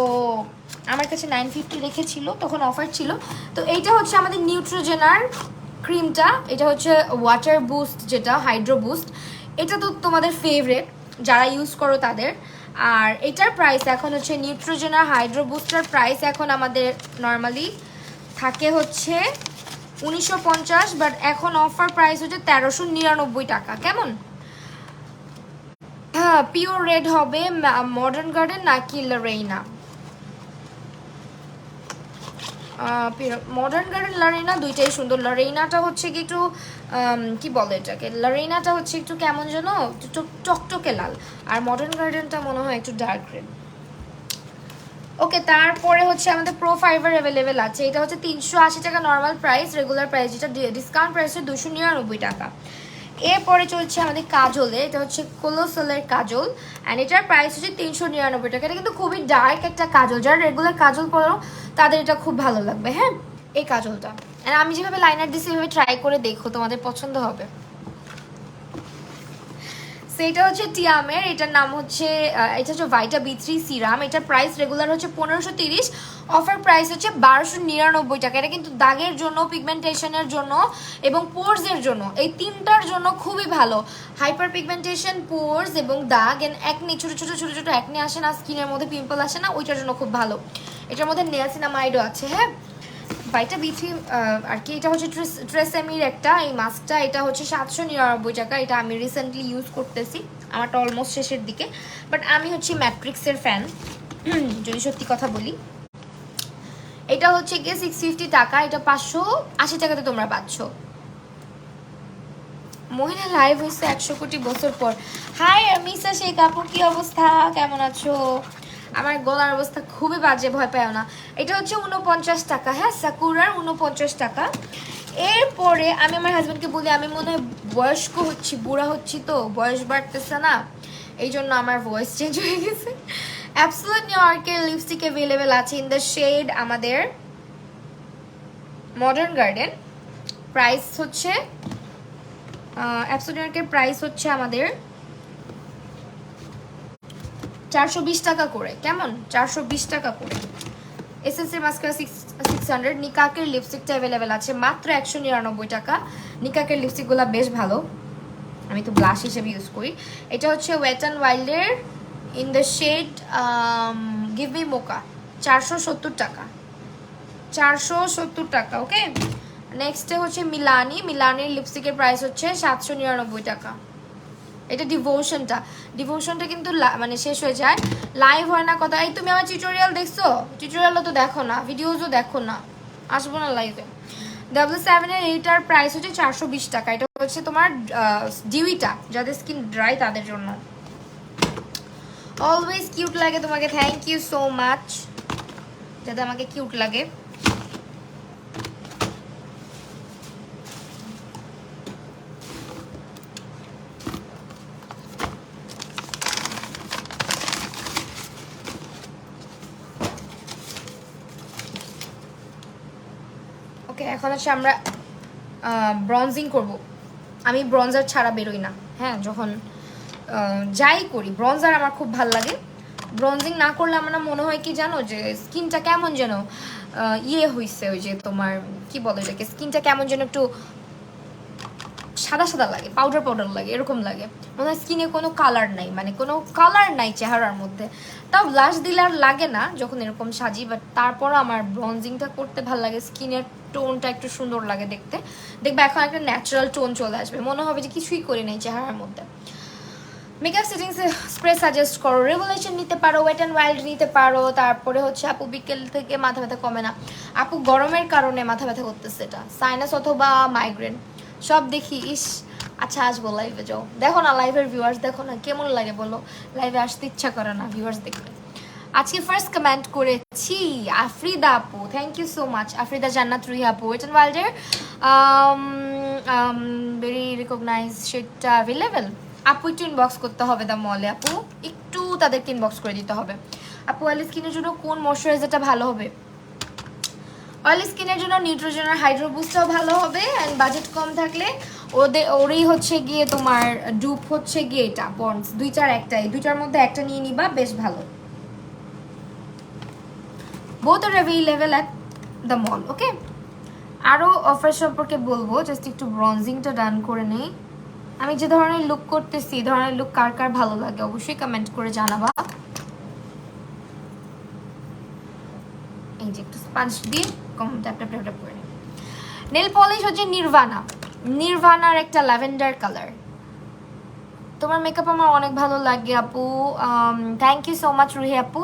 আমার কাছে 950 রেখেছিল, তখন অফার ছিল। তো এইটা হচ্ছে আমাদের নিউট্রোজেনার ক্রিমটা, এটা হচ্ছে ওয়াটার বুস্ট, যেটা হাইড্রো বুস্ট। এটা তো তোমাদের ফেভারেট যারা ইউজ করো তাদের। আর এটার প্রাইস এখন হচ্ছে নিউট্রোজেনার হাইড্রো বুস্টার প্রাইস এখন আমাদের নর্মালি থাকে হচ্ছে 1950, বাট এখন অফার প্রাইস হচ্ছে 1399 টাকা। কেমন? হ্যাঁ, পিওর রেড হবে মডার্ন গার্ডেন নাকি লরেইনা? মডার্ন গার্ডেন লরেইনা দুইটাই সুন্দর। লরেইনাটা হচ্ছে কি একটু কি বলে এটাকে, লরেইনাটা হচ্ছে একটু কেমন যেন একটু টকটকে লাল, আর মডার্ন গার্ডেনটা মনে হয় একটু ডার্ক রেড। ওকে, তারপরে হচ্ছে আমাদের প্রো ফাইবার অ্যাভেলেবেল আছে। এটা হচ্ছে 380 টাকা নর্মাল প্রাইস, রেগুলার প্রাইস যেটা ডিসকাউন্ট প্রাইস হচ্ছে 299 টাকা। এরপরে চলছে আমাদের কাজলে, এটা হচ্ছে কোলোসলের কাজল, অ্যান্ড এটার প্রাইস হচ্ছে 399 টাকা। এটা কিন্তু খুবই ডার্ক একটা কাজল, যারা রেগুলার কাজল পরো তাদের এটা খুব ভালো লাগবে। হ্যাঁ, এই কাজলটা, অ্যান্ড আমি যেভাবে লাইনার দিচ্ছি এভাবে ট্রাই করে দেখো, তোমাদের পছন্দ হবে। সেটা হচ্ছে টিয়ামের, এটার নাম হচ্ছে এটা হচ্ছে ভাইটা B3 সিরাম। এটার প্রাইস রেগুলার হচ্ছে 1530, অফার প্রাইস হচ্ছে 1299 টাকা। এটা কিন্তু দাগের জন্য, পিগমেন্টেশনের জন্য এবং পোরসের জন্য, এই তিনটার জন্য খুবই ভালো। হাইপার পিগমেন্টেশন, পোরস এবং দাগ এন্ড একনি, ছোট ছোট ছোট ছোট একনি আসে না, স্কিনের মধ্যে পিম্পল আসে না, ওইটার জন্য খুব ভালো। এটার মধ্যে নিয়াসিনামাইডও আছে। হ্যাঁ, ভাইটা B3 আর কি। এটা হচ্ছে ট্রেসেমির একটা এই মাস্কটা, এটা হচ্ছে 799 টাকা। এটা আমি রিসেন্টলি ইউজ করতেছি, আমারটা অলমোস্ট শেষের দিকে, বাট আমি হচ্ছে ম্যাট্রিক্সের ফ্যান যদি সত্যি কথা বলি। এটা হচ্ছে গিয়ে 650 টাকা, এটা 580 টাকাতে তোমরা পাচ্ছ। মহিলা লাইভ হয়েছে 100 কোটি বছর পর। হাই মিসা শেখ আপু, কি অবস্থা, কেমন আছো? আমার গলার অবস্থা খুবই বাজে, ভয় পাও না। এটা হচ্ছে 49 টাকা। হ্যাঁ, সাকুরার 49 টাকা। এরপরে আমি আমার হাজব্যান্ডকে বলি আমি মনে হয় বয়স্ক হচ্ছি, বুড়া হচ্ছি, তো বয়স বাড়তেছে না, এই জন্য আমার ভয়েস চেঞ্জ হয়ে গেছে। অ্যাবসোলিউট নিউ ইয়র্কের লিপস্টিক অ্যাভেলেবেল আছে ইন দ্য শেড আমাদের মডার্ন গার্ডেন। প্রাইস হচ্ছে অ্যাবসোলিউট নিউ ইয়র্কের প্রাইস হচ্ছে আমাদের 420 টাকা করে। কেমন? 420 টাকা করে। SSC mascara 600। নিকাকের লিপস্টিকটা অ্যাভেলেবেল আছে মাত্র 199 টাকা। নিকাকের লিপস্টিকগুলো বেশ ভালো, আমি তো ব্লাশ হিসেবে ইউজ করি। এটা হচ্ছে wait and wilder in the shade give me mocha, 470 টাকা। 470 টাকা। ওকে, নেক্সটে হচ্ছে মিলানির লিপস্টিকের প্রাইস হচ্ছে 799 টাকা। এটা ডিভোশনটা কিন্তু মানে শেষ হয়ে যায়, লাইভ হয় না কথা। এই তুমি আমার টিউটোরিয়াল দেখছো? টিউটোরিয়ালও তো দেখো না, ভিডিওজও দেখো না, আসবো না লাইভে। W7 এর এইটার প্রাইস হচ্ছে 420 টাকা। এটা হচ্ছে তোমার ডিউইটা, যাদের স্কিন ড্রাই তাদের জন্য। অলওয়েজ কিউট লাগে তোমাকে, থ্যাংক ইউ সো মাচ, যাতে আমাকে কিউট লাগে। ওকে, এখন হচ্ছে আমরা ব্রঞ্জিং করব। আমি ব্রঞ্জার ছাড়া বেরোই না। হ্যাঁ, যখন যাই করি ব্রঞ্জার আমার খুব ভাল লাগে। ব্রঞ্জিং না করলে আমার না মনে হয় কি জানো, যে স্কিনটা কেমন যেন ইয়ে হয়েছে, ওই যে তোমার কি বলে এটাকে, স্কিনটা কেমন যেন একটু সাদা সাদা লাগে, পাউডার লাগে, এরকম লাগে, মনে হয় স্কিনে কোনো কালার নাই, মানে কোনো কালার নাই চেহারার মধ্যে। তাও ব্লাশ দিলে আর লাগে না যখন এরকম সাজি, বাট তারপরও আমার ব্রঞ্জিংটা করতে ভালো লাগে, স্কিনের টোনটা একটু সুন্দর লাগে দেখতে। দেখবে এখন একটা ন্যাচারাল টোন চলে আসবে, মনে হবে যে কিছুই করি নাই চেহারার মধ্যে। মেকআপ সেটিংস স্প্রে সাজেস্ট করো, রেভুলেশন নিতে পারো, ওয়েট অ্যান্ড ওয়াইল্ড নিতে পারো। তারপরে হচ্ছে আপু বিকেল থেকে মাথা ব্যথা কমে না। আপু গরমের কারণে মাথা ব্যথা করতেছে, এটা সাইনাস অথবা মাইগ্রেন সব দেখি। ইস, আচ্ছা আসবো লাইভে, যাও দেখো না, লাইভের ভিউয়ার্স দেখো না কেমন লাগে বলো, লাইভে আসতে ইচ্ছা করে না ভিউয়ার্স দেখতে। আজকে ফার্স্ট কমেন্ট করেছি আফরিদা আপু, থ্যাংক ইউ সো মাচ। আফরিদা জান্নাত রুহি আপু, ওয়েট অ্যান্ড ওয়াইল্ডের ভেরি রিকগনাইজ সেটা অ্যাভেলেবেল। আপু একটু ইনবক্স করতে হবে দা মলে, আপু একটু তাদেরকে ইনবক্স করে দিতে হবে। আপু অয়েলি স্কিনের জন্য কোন ময়শ্চারাইজারটা ভালো হবে? অয়েলি স্কিনের জন্য নিউট্রোজেনার হাইড্রো বুস্টটাও ভালো হবে, অ্যান্ড বাজেট কম থাকলে ওরই হচ্ছে গিয়ে তোমার ডুপ হচ্ছে গিয়ে এটা পন্ডস, দুইটার মধ্যে একটা নিয়ে নিবা, বেশ ভালো। Both are available at the mall. Okay, আরও অফার সম্পর্কে বলবো, জাস্ট একটু ব্রঞ্জিংটা ডান করে নেই। আমি যে ধরনের লুক করতেছি, এই ধরনের লুক কার কার ভালো লাগে অবশ্যই কমেন্ট করে জানাবা। এই যে একটু স্পঞ্জ দিয়ে ট্যাপ ট্যাপ ট্যাপ করে নিই। নেল পলিশ হচ্ছে নির্ভানার একটা ল্যাভেন্ডার কালার। তোমার মেকআপ আমার অনেক ভালো লাগে আপু, thank you so much Ruhi আপু,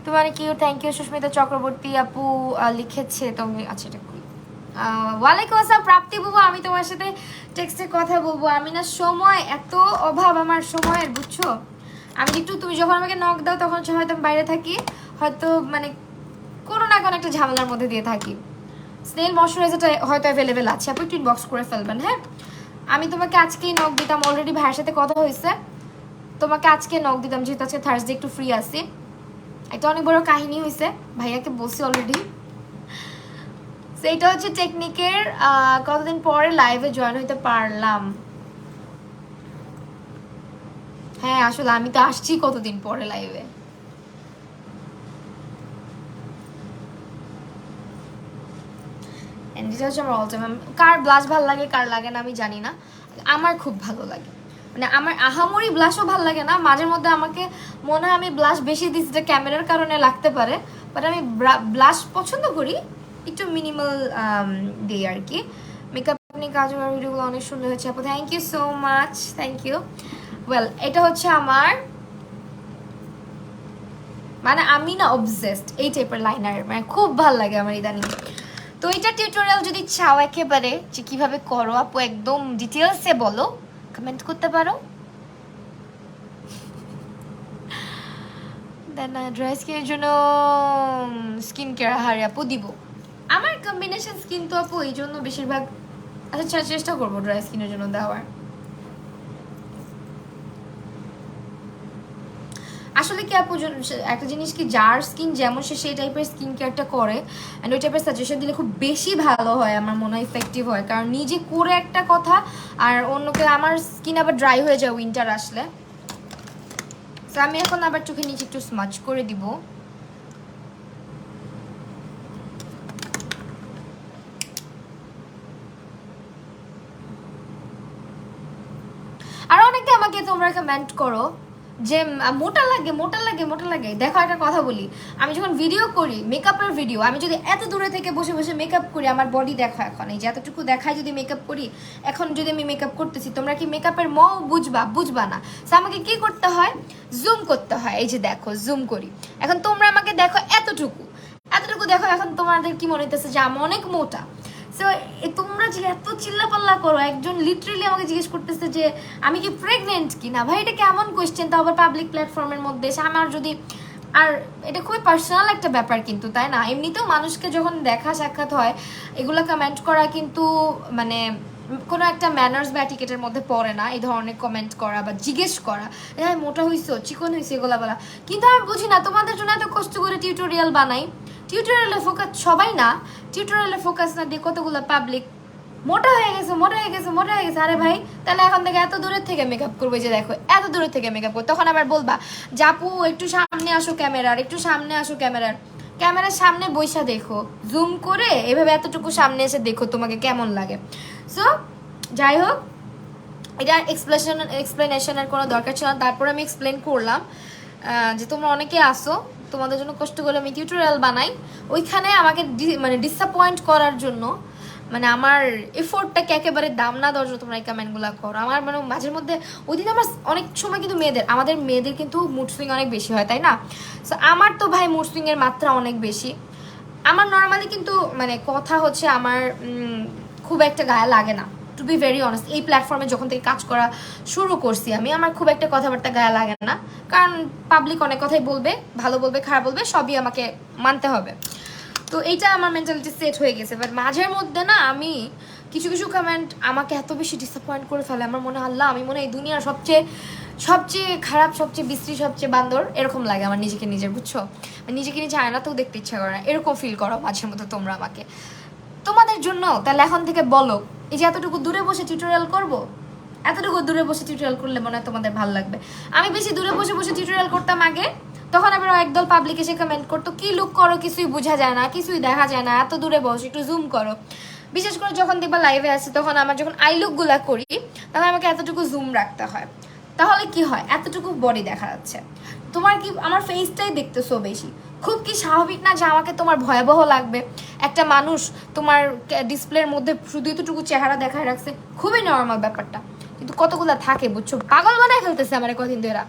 তোমার কি থ্যাংক ইউ। সুস্মিতা চক্রবর্তী আপু লিখেছে তুমি, আচ্ছা এটা ওয়ালাইকুম আসসালাম প্রাপ্তি বাবু, আমি তোমার সাথে টেক্সটে কথা বলবো। আমি না সময় এত অভাব আমার সময়ের, বুঝছো। আমি একটু, তুমি যখন আমাকে নক দাও তখন হয়তো আমি বাইরে থাকি, হয়তো মানে কোনো না কোনো একটা ঝামেলার মধ্যে দিয়ে থাকি। স্নেল ময়শ্চারাইজারটা হয়তো অ্যাভেলেবেল আছে, আপনি একটু ইনবক্স করে ফেলবেন। হ্যাঁ, আমি তোমাকে আজকেই নক দিতাম, অলরেডি ভাইয়ের সাথে কথা হয়েছে, তোমাকে আজকে নক দিতাম যেহেতু আজকে থার্সডে একটু ফ্রি আছি। এটা অনেক বড় কাহিনী হয়েছে, ভাইয়াকে বলছি অলরেডি। সেইটা হচ্ছে টেকনিকের কতদিন পরে লাইভে জয়েন হইতে পারলাম। হ্যাঁ আসলে আমি তো আসছি কতদিন পরে লাইভে। এটা হচ্ছে আমার অল টাইম। কার ব্লাশ ভালো লাগে কার লাগে না আমি জানি না, আমার খুব ভালো লাগে। মানে আমার আহামরি ব্লাশও ভালো লাগে না, মাঝে মধ্যে আমাকে মনে হয় আমি ব্লাশ বেশি দিচ্ছি, যেটা ক্যামেরার কারণে লাগতে পারে, বাট আমি ব্লাশ পছন্দ করি, একটু মিনিমাল দিই আর কি। মেকআপ নিয়ে কাজ করার ভিডিওগুলো অনেক সুন্দর হয়েছে আপু, thank you so much, thank you. Well এটা হচ্ছে আমার, মানে আমি না অবসেসড এই টাইপের লাইনার, মানে খুব ভালো লাগে আমার ইদানিং। তো এটা টিউটোরিয়াল যদি চাও একেবারে যে কিভাবে করো আপু একদম ডিটেলসে বলো, কমেন্ট করতে পারো। দেন ড্রাই স্কিনের জন্য স্কিন কেয়ার হারে আপু দিব, আমার কম্বিনেশন স্কিন তো আপু এই জন্য বেশিরভাগ, আচ্ছা চেষ্টা করবো ড্রাই স্কিনের জন্য দেওয়ার। আসলে কি আপু একটা জিনিস কি, যার স্কিন যেমন সে সেই টাইপের স্কিন কেয়ারটা করে, অ্যান্ড ওই টাইপের সাজেশন দিলে খুব বেশি ভালো হয়, আমার মনে হয় ইফেক্টিভ হয়। কারণ নিজে করে একটা কথা, আর অন্যকে, আমার স্কিন আবার ড্রাই হয়ে যায় উইন্টার আসলে। তো আমি এখন আবার চোখের নিচে একটু স্মাচ করে দিব। আর অনেকে আমাকে তোমরা কমেন্ট করো যে মোটা লাগে মোটা লাগে মোটা লাগে। দেখো একটা কথা বলি, আমি যখন ভিডিও করি মেকআপের ভিডিও, আমি যদি এত দূরে থেকে বসে বসে মেকআপ করি, আমার বডি দেখো এখন এই যে এতটুকু দেখায় যদি মেকআপ করি, এখন যদি আমি মেকআপ করতেছি, তোমরা কি মেকআপের বুঝবা না। তো আমাকে কি করতে হয়, জুম করতে হয়। এই যে দেখো জুম করি, এখন তোমরা আমাকে দেখো এতটুকু এতটুকু দেখো, এখন তোমাদের কি মনে হইতেছে যে আমি অনেক মোটা। সো তোমরা যে এত চিল্লাপাল্লা করো, একজন লিটারেলি আমাকে জিজ্ঞেস করতেছে যে আমি কি প্রেগনেন্ট কি না। ভাই এটা কেমন কোয়েশ্চেন, তাও আবার পাবলিক প্ল্যাটফর্মের মধ্যে এসে। আমার যদি, আর এটা খুবই পার্সোনাল একটা ব্যাপার কিন্তু, তাই না? এমনিতেও মানুষকে যখন দেখা সাক্ষাৎ হয়, এগুলো কমেন্ট করা কিন্তু মানে কোনো একটা ম্যানার্স বা এটিকেটের মধ্যে পড়ে না, এই ধরনের কমেন্ট করা বা জিজ্ঞেস করা, হ্যাঁ মোটা হইছো চিকন হইছে এগুলা বলা। কিন্তু আমি বুঝি না, তোমাদের জন্য এত কষ্ট করে টিউটোরিয়াল বানাই, টিউটোরিয়ালে ফোকাস সবাই না, টিউটোরিয়ালে ফোকাস না দিয়ে কতগুলো পাবলিক মোটা হয়ে গেছে মোটা হয়ে গেছে মোটা হয়ে গেছে। আরে ভাই তাহলে এখন থেকে এত দূরের থেকে মেকআপ করবে, যে দেখো এত দূরের থেকে মেকআপ করবে, তখন আবার বলবা জাপু একটু সামনে আসো ক্যামেরার, একটু সামনে আসো ক্যামেরার, ক্যামেরার সামনে বৈশা দেখো, জুম করে এভাবে এতটুকু সামনে এসে দেখো তোমাকে কেমন লাগে। সো যাই হোক, এটা এক্সপ্লেনেশনের কোনো দরকার ছিল না, তারপর আমি এক্সপ্লেন করলাম যে তোমরা অনেকে আসো, তোমাদের জন্য কষ্ট করে আমি টিউটোরিয়াল বানাই, ওইখানে আমাকে মানে ডিসঅ্যাপয়েন্ট করার জন্য, মানে আমার এফোর্টটাকে একেবারে দাম না দেওয়ার জন্য তোমরা এই কমেন্টগুলো করো। আমার মানে মাঝের মধ্যে ওই দিন আমার অনেক সময় কিন্তু আমাদের মেয়েদের কিন্তু মুড সুইং অনেক বেশি হয়, তাই না? সো আমার তো ভাই মুড সুইংয়ের মাত্রা অনেক বেশি। আমার নর্মালি কিন্তু মানে কথা হচ্ছে আমার খুব একটা গায়ে লাগে না, টু বি ভেরি অনেস্ট। এই প্ল্যাটফর্মে যখন থেকে কাজ করা শুরু করছি আমি, আমার খুব একটা কথাবার্তা গায়ে লাগে না, কারণ পাবলিক অনেক কথাই বলবে, ভালো বলবে খারাপ বলবে, সবই আমাকে মানতে হবে। তো এইটা আমার মেন্টালিটি সেট হয়ে গেছে। বাট মাঝের মধ্যে না আমি কিছু কিছু কমেন্ট আমাকে এত বেশি ডিসঅ্যাপয়েন্ট করে ফেলে, আমার মনে হয় আল্লাহ আমি মনে হয় এই দুনিয়ার সবচেয়ে সবচেয়ে খারাপ, সবচেয়ে বিশ্রী, সবচেয়ে বান্দর, এরকম লাগে আমার নিজেকে নিজের, বুঝছো? নিজেকে নিজে আয়নাতেও দেখতে ইচ্ছা করে না, এরকম ফিল করো মাঝের মধ্যে তোমরা আমাকে। তোমাদের জন্য তাহলে এখন থেকে বলো, এই যে এতটুকু দূরে বসে টিউটোরিয়াল করব, এতটুকু দূরে বসে টিউটোরিয়াল করলে মনে হয় তোমাদের ভালো লাগবে। আমি বেশি দূরে বসে বসে টিউটোরিয়াল করতাম আগে, তখন আবার একদল পাবলিক এসে কমেন্ট করতো কি লুক করো, কিছুই বোঝা যায় না, কিছুই দেখা যায় না, এত দূরে বসে একটু জুম করো। বিশেষ করে যখন দেখবা লাইভে আসি, তখন আমার যখন আই লুকগুলা করি, তখন আমাকে এতটুকু জুম রাখতে হয়, তাহলে কি হয় এতটুকু বডি দেখা যাচ্ছে। তোমার কি আমার ফেসটাই দেখতেছো বেশি, খুব কি স্বাভাবিক না যে আমাকে তোমার ভয়াবহ লাগবে? একটা মানুষ তোমার ডিসপ্লের মধ্যে শুধু এতটুকু চেহারা দেখায় রাখছে, খুবই নর্মাল ব্যাপারটা, কিন্তু কতগুলা থাকে বুঝছো, পাগল বানায় ফেলতেছে আমার কদিন ধরে।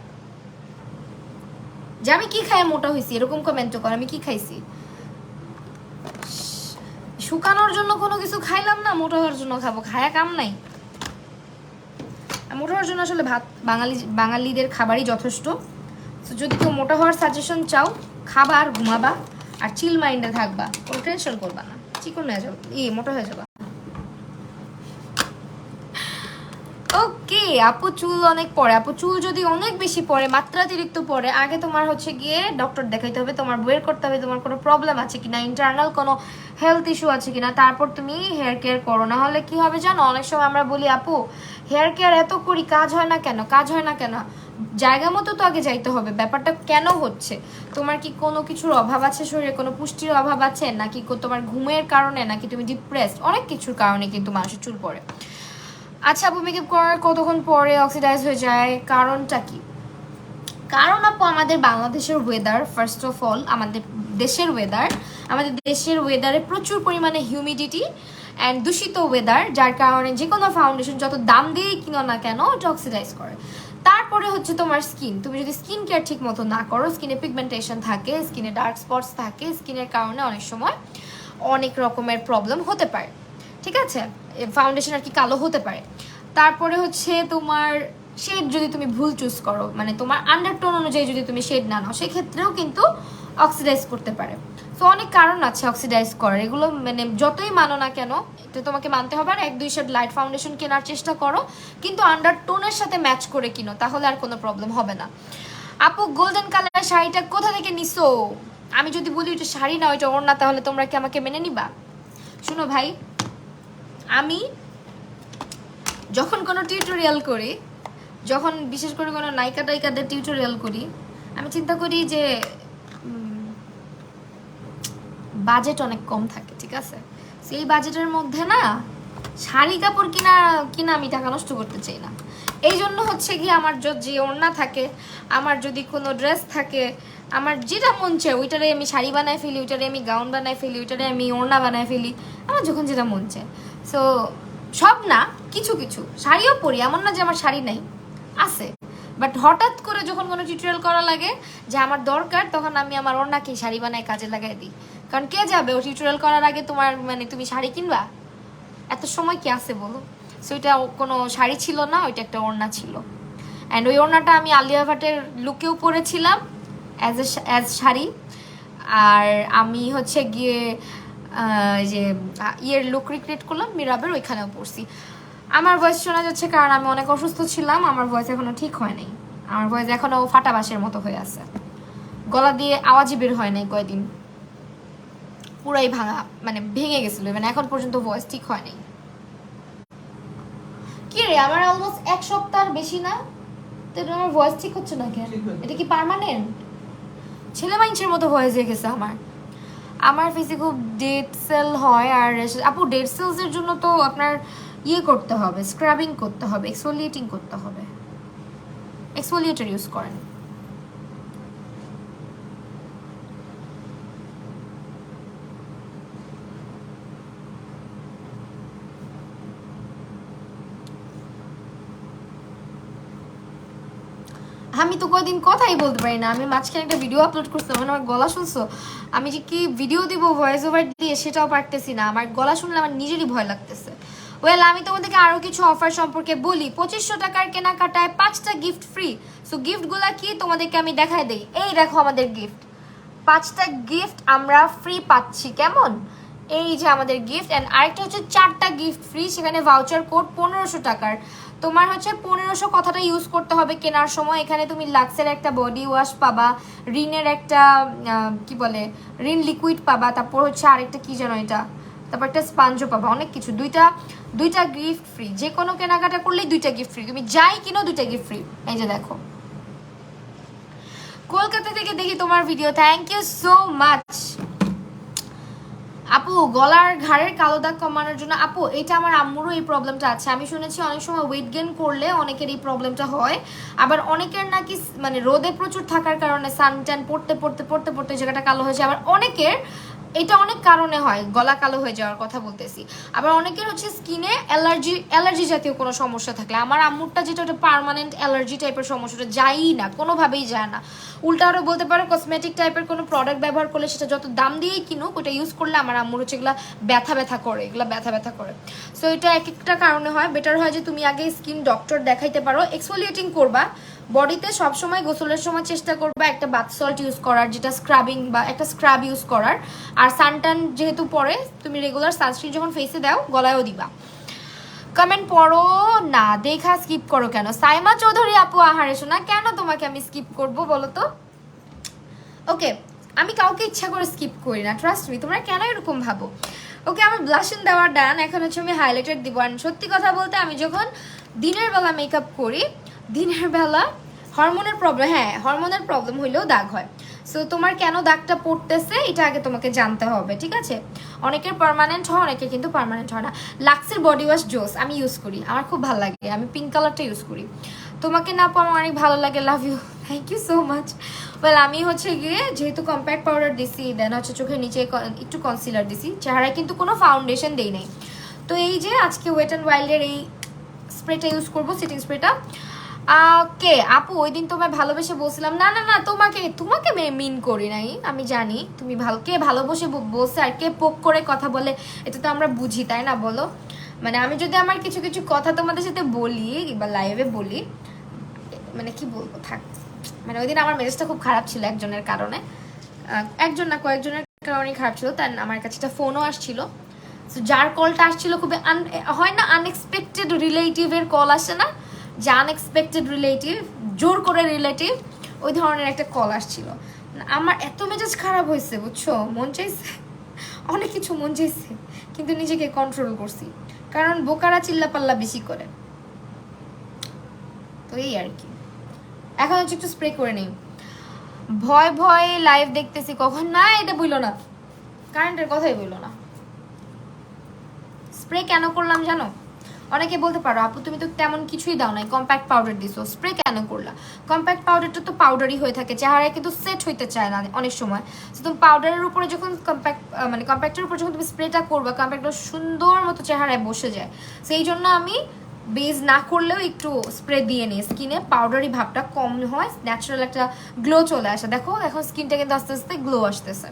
যে আমি কি খাই মোটা হয়েছি এরকম কমেন্ট করে, আমি কি খাইছি? শুকানোর জন্য কোনো কিছু খাইলাম না, মোটা হওয়ার জন্য খাবো, খায়া কাম নাই। মোটা হওয়ার জন্য আসলে ভাত বাঙালিদের খাবারই যথেষ্ট। তো যদি কেউ মোটা হওয়ার সাজেশন চাও, খাবা আর ঘুমাবা আর চিল মাইন্ডে থাকবা, কোনো টেনশন করবা না, চিকন হয়ে যাবে, মোটা হয়ে যাবা। ওকে আপু, চুল অনেক পড়ে আপু, চুল যদি অনেক বেশি পড়ে, মাত্রাতিরিক্ত পড়ে, আগে তোমার হচ্ছে গিয়ে ডক্টর দেখাইতে হবে, তোমার বের করতে হবে তোমার কোনো প্রবলেম আছে কিনা, ইন্টারনাল কোনো হেলথ ইস্যু আছে কিনা, তারপর তুমি হেয়ার কেয়ার করো। না হলে কি হবে জানো, অনেক সময় আমরা বলি আপু হেয়ার কেয়ার এত করি কাজ হয় না কেন, কাজ হয় না কেন? জায়গা মতো তো আগে যাইতে হবে। ব্যাপারটা কেন হচ্ছে, তোমার কি কোনো কিছুর অভাব আছে শরীরে, কোনো পুষ্টির অভাব আছে, নাকি তোমার ঘুমের কারণে, নাকি তুমি ডিপ্রেসড, অনেক কিছুর কারণে কিন্তু মানুষের চুল পড়ে। আচ্ছা আপু মেকআপ করার কতক্ষণ পরে অক্সিডাইজ হয়ে যায়, কারণটা কি? কারণ আপু আমাদের বাংলাদেশের ওয়েদার, ফার্স্ট অফ অল আমাদের দেশের ওয়েদারে প্রচুর পরিমাণে হিউমিডিটি অ্যান্ড দূষিত ওয়েদার, যার কারণে যে কোনো ফাউন্ডেশন যত দাম দিয়েই কিনো না কেন ওটা অক্সিডাইজ করে। তারপরে হচ্ছে তোমার স্কিন, তুমি যদি স্কিন কেয়ার ঠিক মতো না করো, স্কিনে পিগমেন্টেশন থাকে, স্কিনে ডার্ক স্পটস থাকে, স্কিনের কারণে অনেক সময় অনেক রকমের প্রবলেম হতে পারে, ঠিক আছে? ফাউন্ডেশন আর কি কালো হতে পারে। তারপরে হচ্ছে তোমার শেড যদি তুমি ভুল চুজ করো, মানে তোমার আন্ডারটোন অনুযায়ী যদি তুমি শেড না নাও, সেক্ষেত্রেও কিন্তু অক্সিডাইজ করতে পারে। তো অনেক কারণ আছে অক্সিডাইজ করার, এগুলো মানে যতই মানো না কেন এটা তোমাকে মানতে হবে। আর 1-2 শেড লাইট ফাউন্ডেশন কেনার চেষ্টা করো, কিন্তু আন্ডারটোনের সাথে ম্যাচ করে কিনো, তাহলে আর কোনো প্রবলেম হবে না। আপু গোল্ডেন কালার শাড়িটা কোথা থেকে নিছো? আমি যদি বলি ওইটা শাড়ি না ওইটা ওড়না, তাহলে তোমরা কি আমাকে মেনে নিবা? শুনো ভাই, আমি যখন কোনো টিউটোরিয়াল করি, যখন বিশেষ করে কোনো নায়িকা টাইকাদের টিউটোরিয়াল করি, আমি চিন্তা করি যে বাজেট অনেক কম থাকে, ঠিক আছে? সেই বাজেটের মধ্যে না শাড়ি কাপড় কিনা আমি টাকা নষ্ট করতে চাই না। এই জন্য হচ্ছে কি আমার যে ওড়না থাকে, আমার যদি কোনো ড্রেস থাকে, আমার যেটা মন চায় ওইটারে আমি শাড়ি বানায় ফেলি, ওইটারে আমি গাউন বানায় ফেলি, ওইটারে আমি ওড়না বানায় ফেলি, আমার যখন যেটা মন চায়। সো সব না, কিছু কিছু শাড়িও পরি, এমন না যে আমার শাড়ি নাই, আছে। বাট হঠাৎ করে যখন কোনো টিউটোরিয়াল করা লাগে যে আমার দরকার, তখন আমি আমার ওড়নাকে শাড়ি বানায় কাজে লাগাই দিই। কারণ কে যাবে ও টিউটোরিয়াল করার আগে তোমার মানে তুমি শাড়ি কিনবা? এত সময় কি আছে বলো? সো এটা কোনো শাড়ি ছিল না, ওইটা একটা ওড়না ছিল। অ্যান্ড ওই ওড়নাটা আমি আলিয়া ভাটের লুকেও পরেছিলাম অ্যাজ শাড়ি। আর আমি হচ্ছে গিয়ে যে ইয়ের লুক রিক্রিয়েট করলাম মিরাবের, ওইখানেও পরছি। আমার ভয়েস শোনা যাচ্ছে কারণ আমি অনেক অসুস্থ ছিলাম, আমার ভয়েস এখনো ঠিক হয় নাই, আমার ভয়েস এখনো ফাটা বাঁশের মতো হয়ে আছে, গলা দিয়ে আওয়াজই বের হয় নাই কয়দিন, পুরাই ভাঙা, মানে ভেঙে গেছিল, মানে এখন পর্যন্ত ভয়েস ঠিক হয় নাই। কি রে, আমার অলমোস্ট 1 সপ্তাহ বেশি না, তো আমার ভয়েস ঠিক হচ্ছে না কেন? এটা কি পার্মানেন্ট? ছেলে মানুষের মতো ভয়েস হয়ে গেছে আমার ফেসে খুব ডেড সেল হয়। আর আপু ডেড সেলসের জন্য তো আপনার ইয়ে করতে হবে, স্ক্রাবিং করতে হবে, এক্সফোলিয়েটিং করতে হবে। এক্সফোলিয়েটর ইউজ করেন। আমি তো কয়দিন কথাই বলতে পারি না, আমি মাঝখানে একটা ভিডিও আপলোড করছিলাম, মানে আমার গলা শুনছো, আমি যে কি ভিডিও দিব ভয়েস ওভার দিয়ে সেটাও পারতেছি না, আমার গলা শুনলে আমার নিজেরই ভয় লাগতেছে। ওয়েল, আমি তোমাদেরকে আরও কিছু অফার সম্পর্কে বলি। 2500 টাকার কেনাকাটায় 5টা গিফট ফ্রি। সো গিফটগুলা কি তোমাদেরকে আমি দেখাই দিই। এই দেখো আমাদের গিফট, 5টা গিফট আমরা ফ্রি পাচ্ছি, কেমন? এই যে আমাদের গিফট। অ্যান্ড আরেকটা হচ্ছে 4টা গিফট ফ্রি, সেখানে ভাউচার কোড 1500 টাকার। তোমার হচ্ছে 1500 কথাটা ইউজ করতে হবে কেনার সময়। এখানে তুমি লাক্সের একটা বডি ওয়াশ পাবা, রিনের একটা কি বলে রিন লিকুইড পাবা, তারপর হচ্ছে আরেকটা কি জানো এটা, তারপর একটা স্পঞ্জও পাবা, অনেক কিছু। দুইটা গিফট ফ্রি, যে কোনো কেনাকাটা করলেই 2টা গিফট ফ্রি, তুমি যাই কিনো 2টা গিফট ফ্রি। এই যে দেখো, কলকাতা থেকে দেখি তোমার video, thank you so much. আপু গলার ঘাড়ের কালো দাগ কমানোর জন্য, আপু এটা আমার আম্মুরও এই প্রবলেমটা আছে। আমি শুনেছি অনেক সময় ওয়েট গেইন করলে অনেকের এই প্রবলেমটা হয়, আবার অনেকের নাকি মানে রোদে প্রচুর থাকার কারণে সানট্যান পড়তে পড়তে পড়তে পড়তে জায়গাটা কালো হয়ে যায়। আবার অনেকের এটা অনেক কারণে হয়, গলা কালো হয়ে যাওয়ার কথা বলতেছি। আবার অনেকের হচ্ছে স্কিনে অ্যালার্জি জাতীয় কোনো সমস্যা থাকলে, আমার আম্মুরটা যেটা ওটা পার্মানেন্ট অ্যালার্জি টাইপের সমস্যাটা যায়ই না, কোনোভাবেই যায় না। উল্টা আরও বলতে পারো কসমেটিক টাইপের কোনো প্রোডাক্ট ব্যবহার করলে সেটা যত দাম দিয়েই কিনুক, ওটা ইউজ করলে আমার আম্মুর হচ্ছে এগুলো ব্যথা করে, এগুলো ব্যথা করে। সো এটা এক একটা কারণে হয়। বেটার হয় যে তুমি আগে স্কিন ডক্টর দেখাইতে পারো। এক্সফোলিয়েটিং করবা বডিতে সবসময়, গোসলের সময় চেষ্টা করবা একটা বাথ সল্ট ইউজ করার, যেটা স্ক্রাবিং বা একটা স্ক্রাব ইউজ করার। আর সানটান যেহেতু পরে, তুমি রেগুলার সানস্ক্রিন যখন ফেসে দাও গলায়ও দিবা। কমেন্ট পড়ো না, দেখা স্কিপ করো কেন? সাইমা চৌধুরী আপু, আহারে শোনা, কেন তোমাকে আমি স্কিপ করব বলো তো? ওকে, আমি কাউকে ইচ্ছা করে স্কিপ করি না, ট্রাস্ট মি। তোমরা কেন এরকম ভাবো? ওকে, আমার ব্লাশন দেওয়ার ডান, এখন হচ্ছে আমি হাইলাইটার দিব। আর সত্যি কথা বলতে আমি যখন দিনের বেলা মেকআপ করি, দিনের বেলা হরমোনের প্রবলেম, হ্যাঁ হরমোনের প্রবলেম হইলেও দাগ হয়। সো তোমার কেন দাগটা পড়তেছে এটা আগে তোমাকে জানতে হবে, ঠিক আছে? অনেকের পার্মানেন্ট হয়, অনেকের কিন্তু পার্মানেন্ট হয় না। লাক্সের বডি ওয়াশ জোস আমি ইউজ করি, আমার খুব ভালো লাগে, আমি পিঙ্ক কালারটা ইউজ করি। তোমাকে না পাওয়া আমার অনেক ভালো লাগে, love you, thank you so much. Well আমি হচ্ছে গিয়ে যেহেতু কম্প্যাক্ট পাউডার দিছি, দেন হচ্ছে চোখের নিচে একটু কনসিলার দিছি, চেহারায় কিন্তু কোনো ফাউন্ডেশন দেই নাই। তো এই যে আজকে ওয়েট অ্যান্ড ওয়াইল্ডের এই স্প্রেটা ইউজ করবো, সিটিং স্প্রেটা। কে আপু ওই দিন তোমায় ভালোবেসে বলছিলাম, না না না তোমাকে তোমাকে মিন করি নাই, আমি জানি তুমি ভালো, কে ভালোবেসে বলছে আর কে পোক করে কথা বলে এটা তো আমরা বুঝি, তাই না বলো? মানে আমি যদি আমার কিছু কিছু কথা তোমাদের সাথে বলি বা লাইভে বলি, মানে কি বলবো, থাক। মানে ওই দিন আমার মেজাজটা খুব খারাপ ছিল একজনের কারণে, একজন না কয়েকজনের কারণে খারাপ ছিল, তার আমার কাছে একটা ফোনও আসছিল। সো যার কলটা আসছিল খুবই হয় না আনএক্সপেক্টেড রিলেটিভের কল আসে না, যে আনএক্সপেক্টেড রিলেটিভ, জোর করে রিলেটিভ, ওই ধরনের একটা কল আসছিল। আমার এত মেজাজ খারাপ হয়েছে বুঝছো, মন চাইছে অনেক কিছু মন চাইছে, কিন্তু নিজেকে কন্ট্রোল করছি, কারণ বোকারা চিল্লাপাল্লা বেশি করে। তো এই আর কি, এখন হচ্ছে একটু স্প্রে করে নিই। ভয় ভয় লাইভ দেখতেছি কখন, না এটা বইলো না, কারেন্টের কথাই বইলো না। স্প্রে কেন করলাম জানো? অনেকে বলতে পারো আপু তুমি তো তেমন কিছুই দাও নাই, কম্প্যাক্ট পাউডার দিছো, স্প্রে কেন করলা? কম্প্যাক্ট পাউডারটা তো পাউডারই হয়ে থাকে, চেহারায় কিন্তু সেট হইতে চায় না অনেক সময়। তো তুমি পাউডারের উপরে যখন মানে কম্প্যাক্টের উপরে যখন তুমি স্প্রেটা করবা, কম্প্যাক্টটা সুন্দর মতো চেহারায় বসে যায়। সেই জন্য আমি বেজ না করলেও একটু স্প্রে দিয়ে নিই স্কিনে, পাউডারি ভাবটা কম হয়, ন্যাচারাল একটা গ্লো চলে আসে। দেখো এখন স্কিনটা কিন্তু আস্তে আস্তে গ্লো আসতেছে।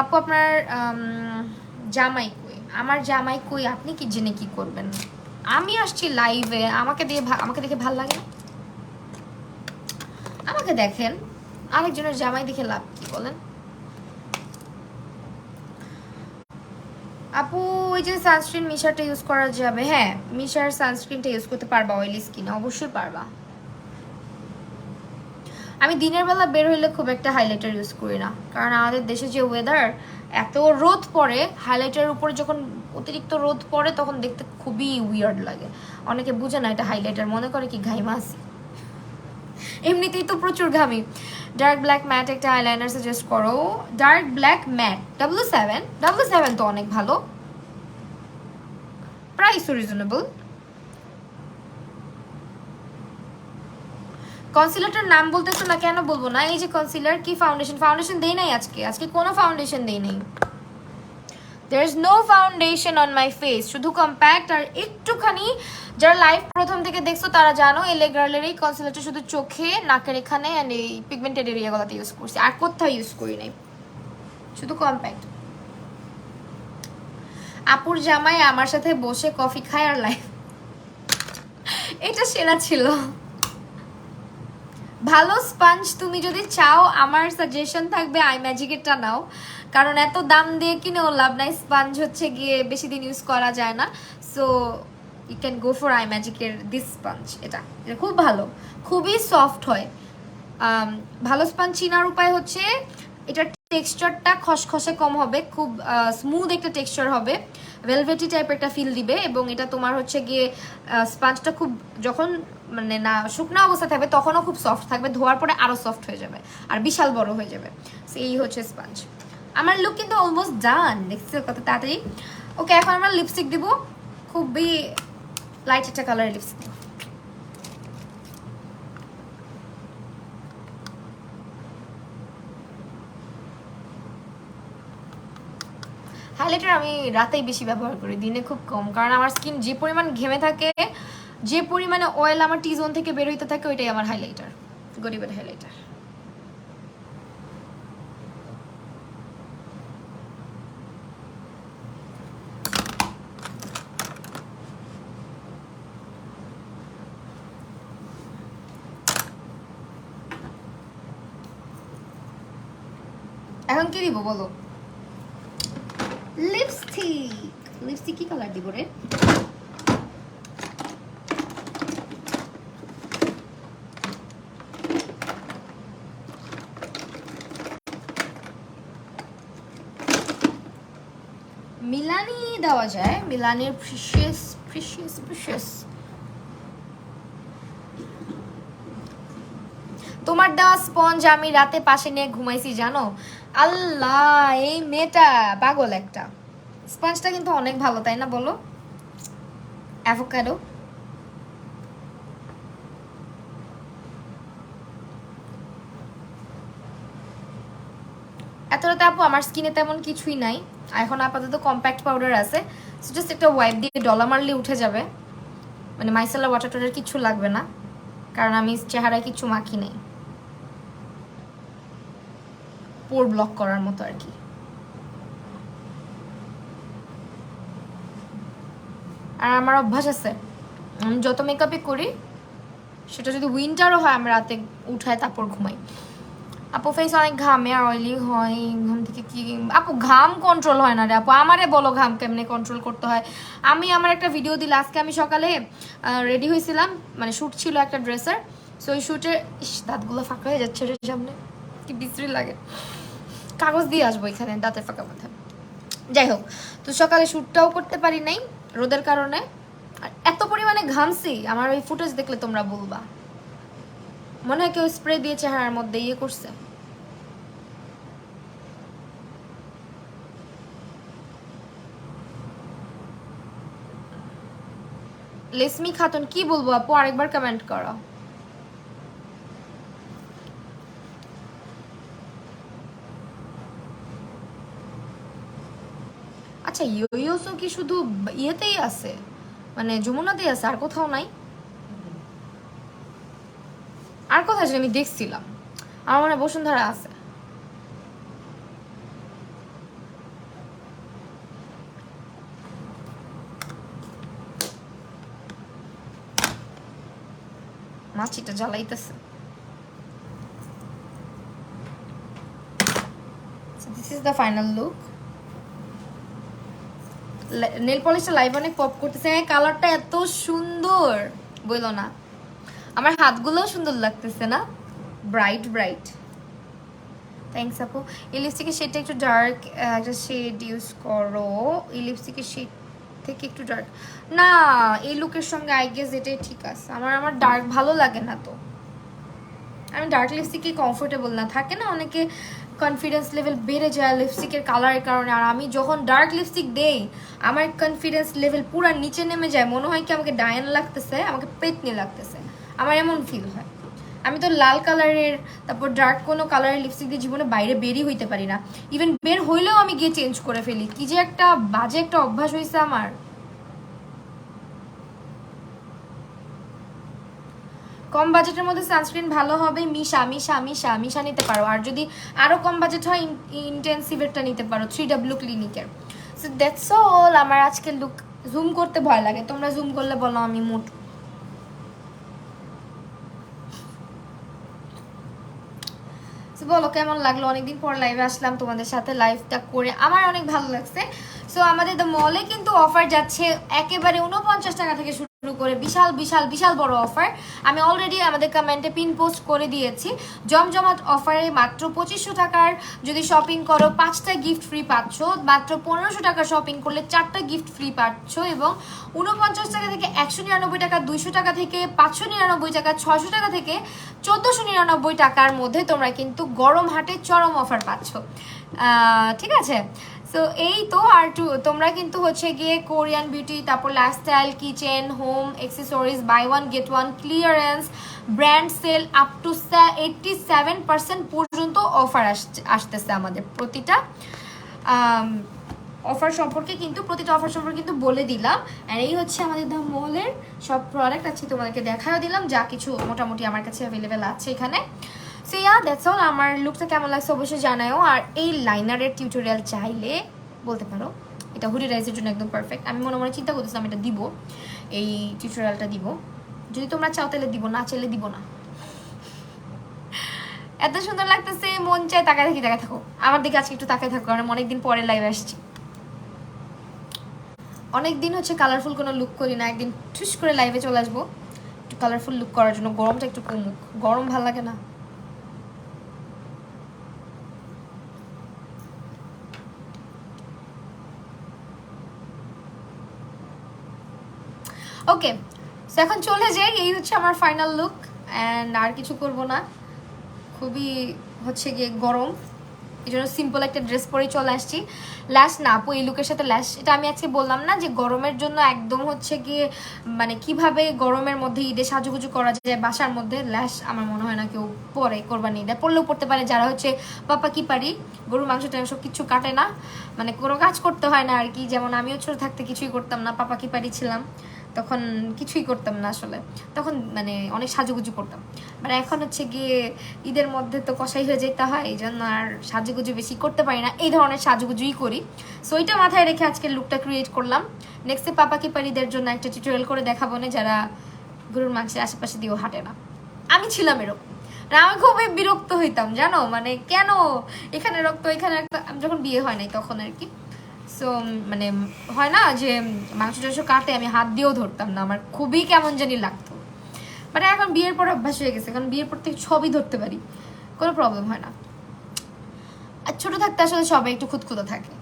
আপু আপনার জামাই কই? আমার জামাই কই? আপনি কি জেনে কি করবেন? আমি আসছি লাইভে, আমাকে দেখে ভাল লাগে না? আমাকে দেখেন, আরেকজনের জামাই দেখে লাভ কি বলেন? আপু ওই যে সানস্ক্রিন মিশারটা ইউজ করা যাবে? হ্যাঁ মিশার সানস্ক্রিনটা ইউজ করতে পারবা অয়েলি স্কিনে, অবশ্যই পারবা। আমি দিনের বেলা বের হইলে খুব একটা হাইলাইটার ইউজ করি না, কারণ আমাদের দেশে যে ওয়েদার, এত রোদ পড়ে, হাইলাইটারের উপরে যখন অতিরিক্ত রোদ পড়ে তখন দেখতে খুবই উইয়ার্ড লাগে। অনেকে বুঝে না এটা হাইলাইটার, মনে করে কি ঘাইমা আছি, এমনিতেই তো প্রচুর ঘামি। ডার্ক ব্ল্যাক ম্যাট একটা আইলাইনার সাজেস্ট করো। ডার্ক ব্ল্যাক ম্যাট W7 তো অনেক ভালো, প্রাইসও রিজনেবল। কনসিলারটার নাম বলতেছো না, কেন বলবো না? এই যে কনসিলার, কি ফাউন্ডেশন দেই নাই আজকে কোনো ফাউন্ডেশন দেই নাই। there is no foundation on my face, শুধু কম্প্যাক্ট আর একটুখানি। যারা লাইভ প্রথম থেকে দেখছো তারা জানো এলে গার্লের এই কনসিলারটা শুধু চোখে, নাকের এখানে এন্ড এই পিগমেন্টেড এরিয়াগুলোতে ইউজ করছি, আর কোথাও ইউজ করি নাই, শুধু কম্প্যাক্ট। আপুর জামাই আমার সাথে বসে কফি খায় আর লাইভ, এটা সেরা ছিল। ভালো স্পঞ্জ তুমি যদি চাও, আমার সাজেশন থাকবে আই ম্যাজিকেরটা নাও, কারণ এত দাম দিয়ে কিনেও লাভ নাই, স্পঞ্জ হচ্ছে গিয়ে বেশি দিন ইউজ করা যায় না। So you can go for I ম্যাজিকের দিস স্পঞ্জ, এটা খুব ভালো, খুবই সফট হয়। ভালো স্পঞ্জ চিনার উপায় হচ্ছে এটার টেক্সচারটা খসখসে কম হবে, খুব স্মুথ একটা টেক্সচার হবে, ভেলভেটি টাইপের একটা ফিল দিবে, এবং এটা তোমার হচ্ছে গিয়ে স্পঞ্জটা খুব যখন মানে না শুকনো অবস্থা থাকবে তখনও খুব সফট থাকবে, ধোয়ার পরে আরও সফট হয়ে যাবে আর বিশাল বড় হয়ে যাবে। সেই হচ্ছে স্পঞ্জ। আমার লুক কিন্তু অলমোস্ট ডান, দেখছি কত তাড়াতাড়ি। ওকে এখন আমরা লিপস্টিক দিব, খুবই লাইট একটা কালারের লিপস্টিক। হাইলাইটার আমি রাতেই বেশি ব্যবহার করি, দিনে খুব কম, কারণ আমার স্কিন যে পরিমাণ ঘেমে থাকে, যে পরিমাণে অয়েল আমার টি জোন থেকে বের হইতে থাকে, ওইটাই আমার হাইলাইটার, গরিবের হাইলাইটার। এখন কি দিব বলো? লিপস্টিক কি কালার দিব রে? মিলানি দেওয়া যায়, মিলানির প্রিশিয়াস তোমার দেওয়া স্পঞ্জ আমি রাতে পাশে নিয়ে ঘুমাইছি জানো। আল্লাহ, এই মেয়েটা পাগল একটা। স্পঞ্জটা কিন্তু অনেক ভালো, তাই না বলো? অ্যাভোকাডো। এত রাতে আপু আমার স্কিনে তেমন কিছুই নাই, এখন আপাতত কম্প্যাক্ট পাউডার আছে, জাস্ট একটা ওয়াইপ দিয়ে ডলা মারলে উঠে যাবে, মানে মাইসেলার ওয়াটার টাটার কিছু লাগবে না, কারণ আমি চেহারায় কিছু মাখি নেই, পোর ব্লক করার মতো আর কি। আর আমার অভ্যাস আছে, আমি যত মেকআপই করি সেটা যদি উইন্টারও হয় আমি রাতে উঠায় তারপর ঘুমাই। আপু ফেস অনেক ঘামে আর অয়েলি হয়, ঘাম থেকে কি আপু ঘাম কন্ট্রোল হয় না রে আপু, আমারে বলো ঘাম কেমনে কন্ট্রোল করতে হয়। আমি আমার একটা ভিডিও দিল আজকে, আমি সকালে রেডি হয়েছিলাম, মানে শ্যুট ছিল একটা ড্রেসের, সো ওই শ্যুটে দাঁতগুলো ফাঁকা হয়ে যাচ্ছে রে সামনে, কি বিশ্রী লাগে, কাগজ দিয়ে আসবো এখানে দাঁতের ফাঁকা মাথা। যাই হোক, তো সকালে শ্যুটটাও করতে পারি নাই রোদের কারণে, আর এত পরিমাণে ঘামছি, আমার ওই ফুটেজ দেখলে তোমরা বলবা মনে হয় কেউ স্প্রে দিয়ে চেহারার মধ্যে ইয়ে করছে। লেসমি খাতুন কি বলবো আপু, আরেকবার কমেন্ট করো। আচ্ছা ইয়োসো কি শুধু ইয়েতেই আছে, মানে যমুনাতেই আছে, আর কোথাও নাই? আর কোথায় আমি দেখছিলাম, আমার মনে হয় বসুন্ধরা আছে। মাছিটা জ্বালাইতেছে। This is the final look. Nail পলিশটা লাইভ অনেক পপ করতেছে, কালারটা এত সুন্দর বললো না, আমার হাতগুলোও সুন্দর লাগতেছে না, ব্রাইট ব্রাইট। থ্যাংকস আপু। এই লিপস্টিকের শেডটা একটু ডার্ক, একটা শেড ইউজ করো, এই লিপস্টিকের শেড থেকে একটু ডার্ক না, এই লুকের সঙ্গে আই গেস এটাই ঠিক আছে। আমার ডার্ক ভালো লাগে না, তো আমি ডার্ক লিপস্টিকে কমফোর্টেবল না, থাকে না অনেকে কনফিডেন্স লেভেল বেড়ে যায় লিপস্টিকের কালারের কারণে, আর আমি যখন ডার্ক লিপস্টিক দেই আমার কনফিডেন্স লেভেল পুরো নিচে নেমে যায়, মনে হয় কি আমাকে ডায়ান লাগতেছে, আমাকে পেতনি লাগতেছে, আমার এমন ফিল হয়। আমি তো লাল কালারের তারপর ডার্ক কোনো কালারের লিপস্টিক দিয়ে জীবনে বাইরে বেরই হইতে পারি না, ইভেন বের হইলেও আমি গিয়ে চেঞ্জ করে ফেলি, কি যে একটা বাজে একটা অভ্যাস হয়েছে আমার। কম বাজেটের মধ্যে সানস্ক্রিন ভালো হবে মিশা মিশা মিশা মিশা নিতে পারো, আর যদি আরও কম বাজেট হয় ইন্টেন্সিভেরটা নিতে পারো 3W ক্লিনিকের। So that's all. আমার আজকে লুক জুম করতে ভয় লাগে, তোমরা জুম করলে বলো আমি মোট। বলো কেমন লাগলো, অনেকদিন পর লাইভে আসলাম তোমাদের সাথে, লাইভটা করে আমার অনেক ভালো লাগছে। সো আমাদের দ্য মলে কিন্তু অফার যাচ্ছে একেবারে 49 টাকা থেকে শুরু করে বিশাল বিশাল বিশাল বড় অফার, আমি অলরেডি আমাদের কমেন্টে পিন পোস্ট করে দিয়েছি। জমজমাট অফারে মাত্র 2500 টাকার যদি শপিং করো 5টা গিফট ফ্রি পাচ্ছ, মাত্র 1500 টাকা শপিং করলে 4টা গিফট ফ্রি পাচ্ছ, এবং 49 টাকা থেকে 199 টাকা, 200 টাকা থেকে 599 টাকা, 600 টাকা থেকে 1499 টাকার মধ্যে তোমরা কিন্তু গরম হাটে চরম অফার পাচ্ছ। ঠিক আছে, সো এই তো। আর তোমরা কিন্তু হচ্ছে গিয়ে কোরিয়ান বিউটি, তারপর lifestyle, kitchen, home accessories, buy one get one, clearance, brand sale up to 87% পর্যন্ত অফার আসতেছে আমাদের প্রতিটা অফার সম্পর্কে, কিন্তু প্রতিটা অফার সম্পর্কে কিন্তু বলে দিলাম। আর এই হচ্ছে আমাদের দ্য মলের সব প্রোডাক্ট আছে, তোমাদেরকে দেখাও দিলাম যা কিছু মোটামুটি আমার কাছে অ্যাভেলেবেল আছে এখানে। So yeah that's all. আমার লুকটা কেমন লাগছে অবশ্যই জানাও, আর এই লাইনারের টিউটোরিয়াল চাইলে বলতে পারো, এটা হুডি রাইজের জন্য একদম পারফেক্ট। আমি মনে মনে চিন্তা করতেছিলাম এটা দিব, এই টিউটোরিয়ালটা দিব, যদি তোমরা চাও তাহলে দিব, না চাইলে দিব না। এত সুন্দর লাগতেছে, মন চায় তাকায় থাকি, তাকায় থাকো আমার দিকে, আজকে একটু তাকায় থাকো, কারণ অনেকদিন পরে লাইভ আসছি, অনেকদিন হচ্ছে কালারফুল কোনো লুক করি না, একদিন ঠুস করে লাইভে চলে আসবো একটু কালারফুল লুক করার জন্য, গরমটা একটু কমুক, গরম ভাল লাগে না। ওকে, সো এখন চলে যাই, এই হচ্ছে আমার ফাইনাল লুক, অ্যান্ড আর কিছু করব না, খুবই হচ্ছে গিয়ে গরম, এই জন্য সিম্পল একটা ড্রেস পরেই চলে আসছি। ল্যাশ না আপু, এই লুকের সাথে ল্যাশ, এটা আমি আজকে বললাম না যে গরমের জন্য একদম হচ্ছে গিয়ে মানে কিভাবে গরমের মধ্যে ঈদে সাজুগুজু করা যায় বাসার মধ্যে, ল্যাশ আমার মনে হয় না কেউ পরে কোরবানি ঈদে, পড়লেও পড়তে পারে যারা হচ্ছে পাপা কি পারি, গরুর মাংস টাংস কিছু কাটে না, মানে কোনো কাজ করতে হয় না আর কি। যেমন আমিও ছোট থাকতে কিছুই করতাম না, পাপা কি পারি ছিলাম তখন কিছুই করতাম না আসলে, তখন মানে অনেক সাজুগুজু করতাম। মানে এখন হচ্ছে গিয়ে ঈদের মধ্যে তো কষাই হয়ে যেতে হয়, এই জন্য আর সাজুগুজু বেশি করতে পারি না, এই ধরনের সাজুগুজুই করি। সো এটা মাথায় রেখে আজকের লুকটা ক্রিয়েট করলাম। নেক্সটে পাপা কি পারিদের জন্য একটা টিউটোরিয়াল করে দেখাবো না, যারা গরুর মাংসের আশেপাশে দিয়েও হাঁটে না। আমি ছিলাম এরকম, আমি খুবই বিরক্ত হইতাম জানো, মানে কেন এখানে রক্ত এখানে রক্ত, আমি যখন বিয়ে হয় নাই তখন আর কি। সো মানে হয় না যে মাংস টাংস কাটে আমি হাত দিয়েও ধরতাম না, আমার খুবই কেমন জানি লাগতো। মানে এখন বিয়ের পর অভ্যাস হয়ে গেছে, কারণ বিয়ের পর থেকে সবই ধরতে পারি, কোনো প্রবলেম হয় না। আর ছোট থাকতে আসলে সবাই একটু খুঁতখুঁতো থাকে।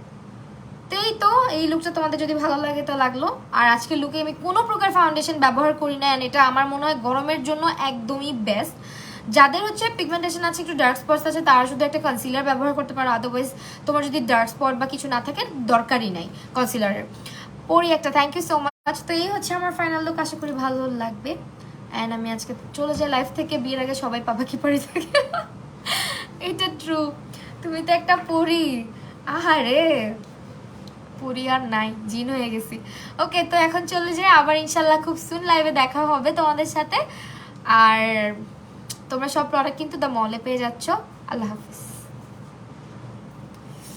তো এই তো এই লুকটা তোমাদের যদি ভালো লাগে তো লাগলো। আর আজকের লুকে আমি কোনো প্রকার ফাউন্ডেশন ব্যবহার করি না, এটা আমার মনে হয় গরমের জন্য একদমই বেস্ট। যাদের হচ্ছে পিগমেন্টেশন আছে, একটু ডার্ক স্পটস আছে, তারা শুধু একটা কনসিলার ব্যবহার করতে পারো, আদারওয়াইজ তোমার যদি ডার্ক স্পট বা কিছু না থাকে দরকারই নাই কনসিলারের। পরি একটা, থ্যাংক ইউ সো মাচ। তো এই হচ্ছে আমার ফাইনাল লুক, আশা করি ভালো লাগবে। অ্যান্ড আমি আজকে চলে যাই লাইফ থেকে, বিয়ের আগে সবাই পাপা কি পারি থাকে। এটা ট্রু, তুমি তো একটা পরি, আহারে পরি আর নাই, জিন হয়ে গেছি। ওকে, তো এখন চলে যাই, আবার ইনশাল্লাহ খুব সুন লাইভে দেখা হবে তোমাদের সাথে। আর তোমরা সব প্রোডাক্ট কিন্তু দ্য মলে পেয়ে যাচ্ছ। আল্লাহ হাফিজ।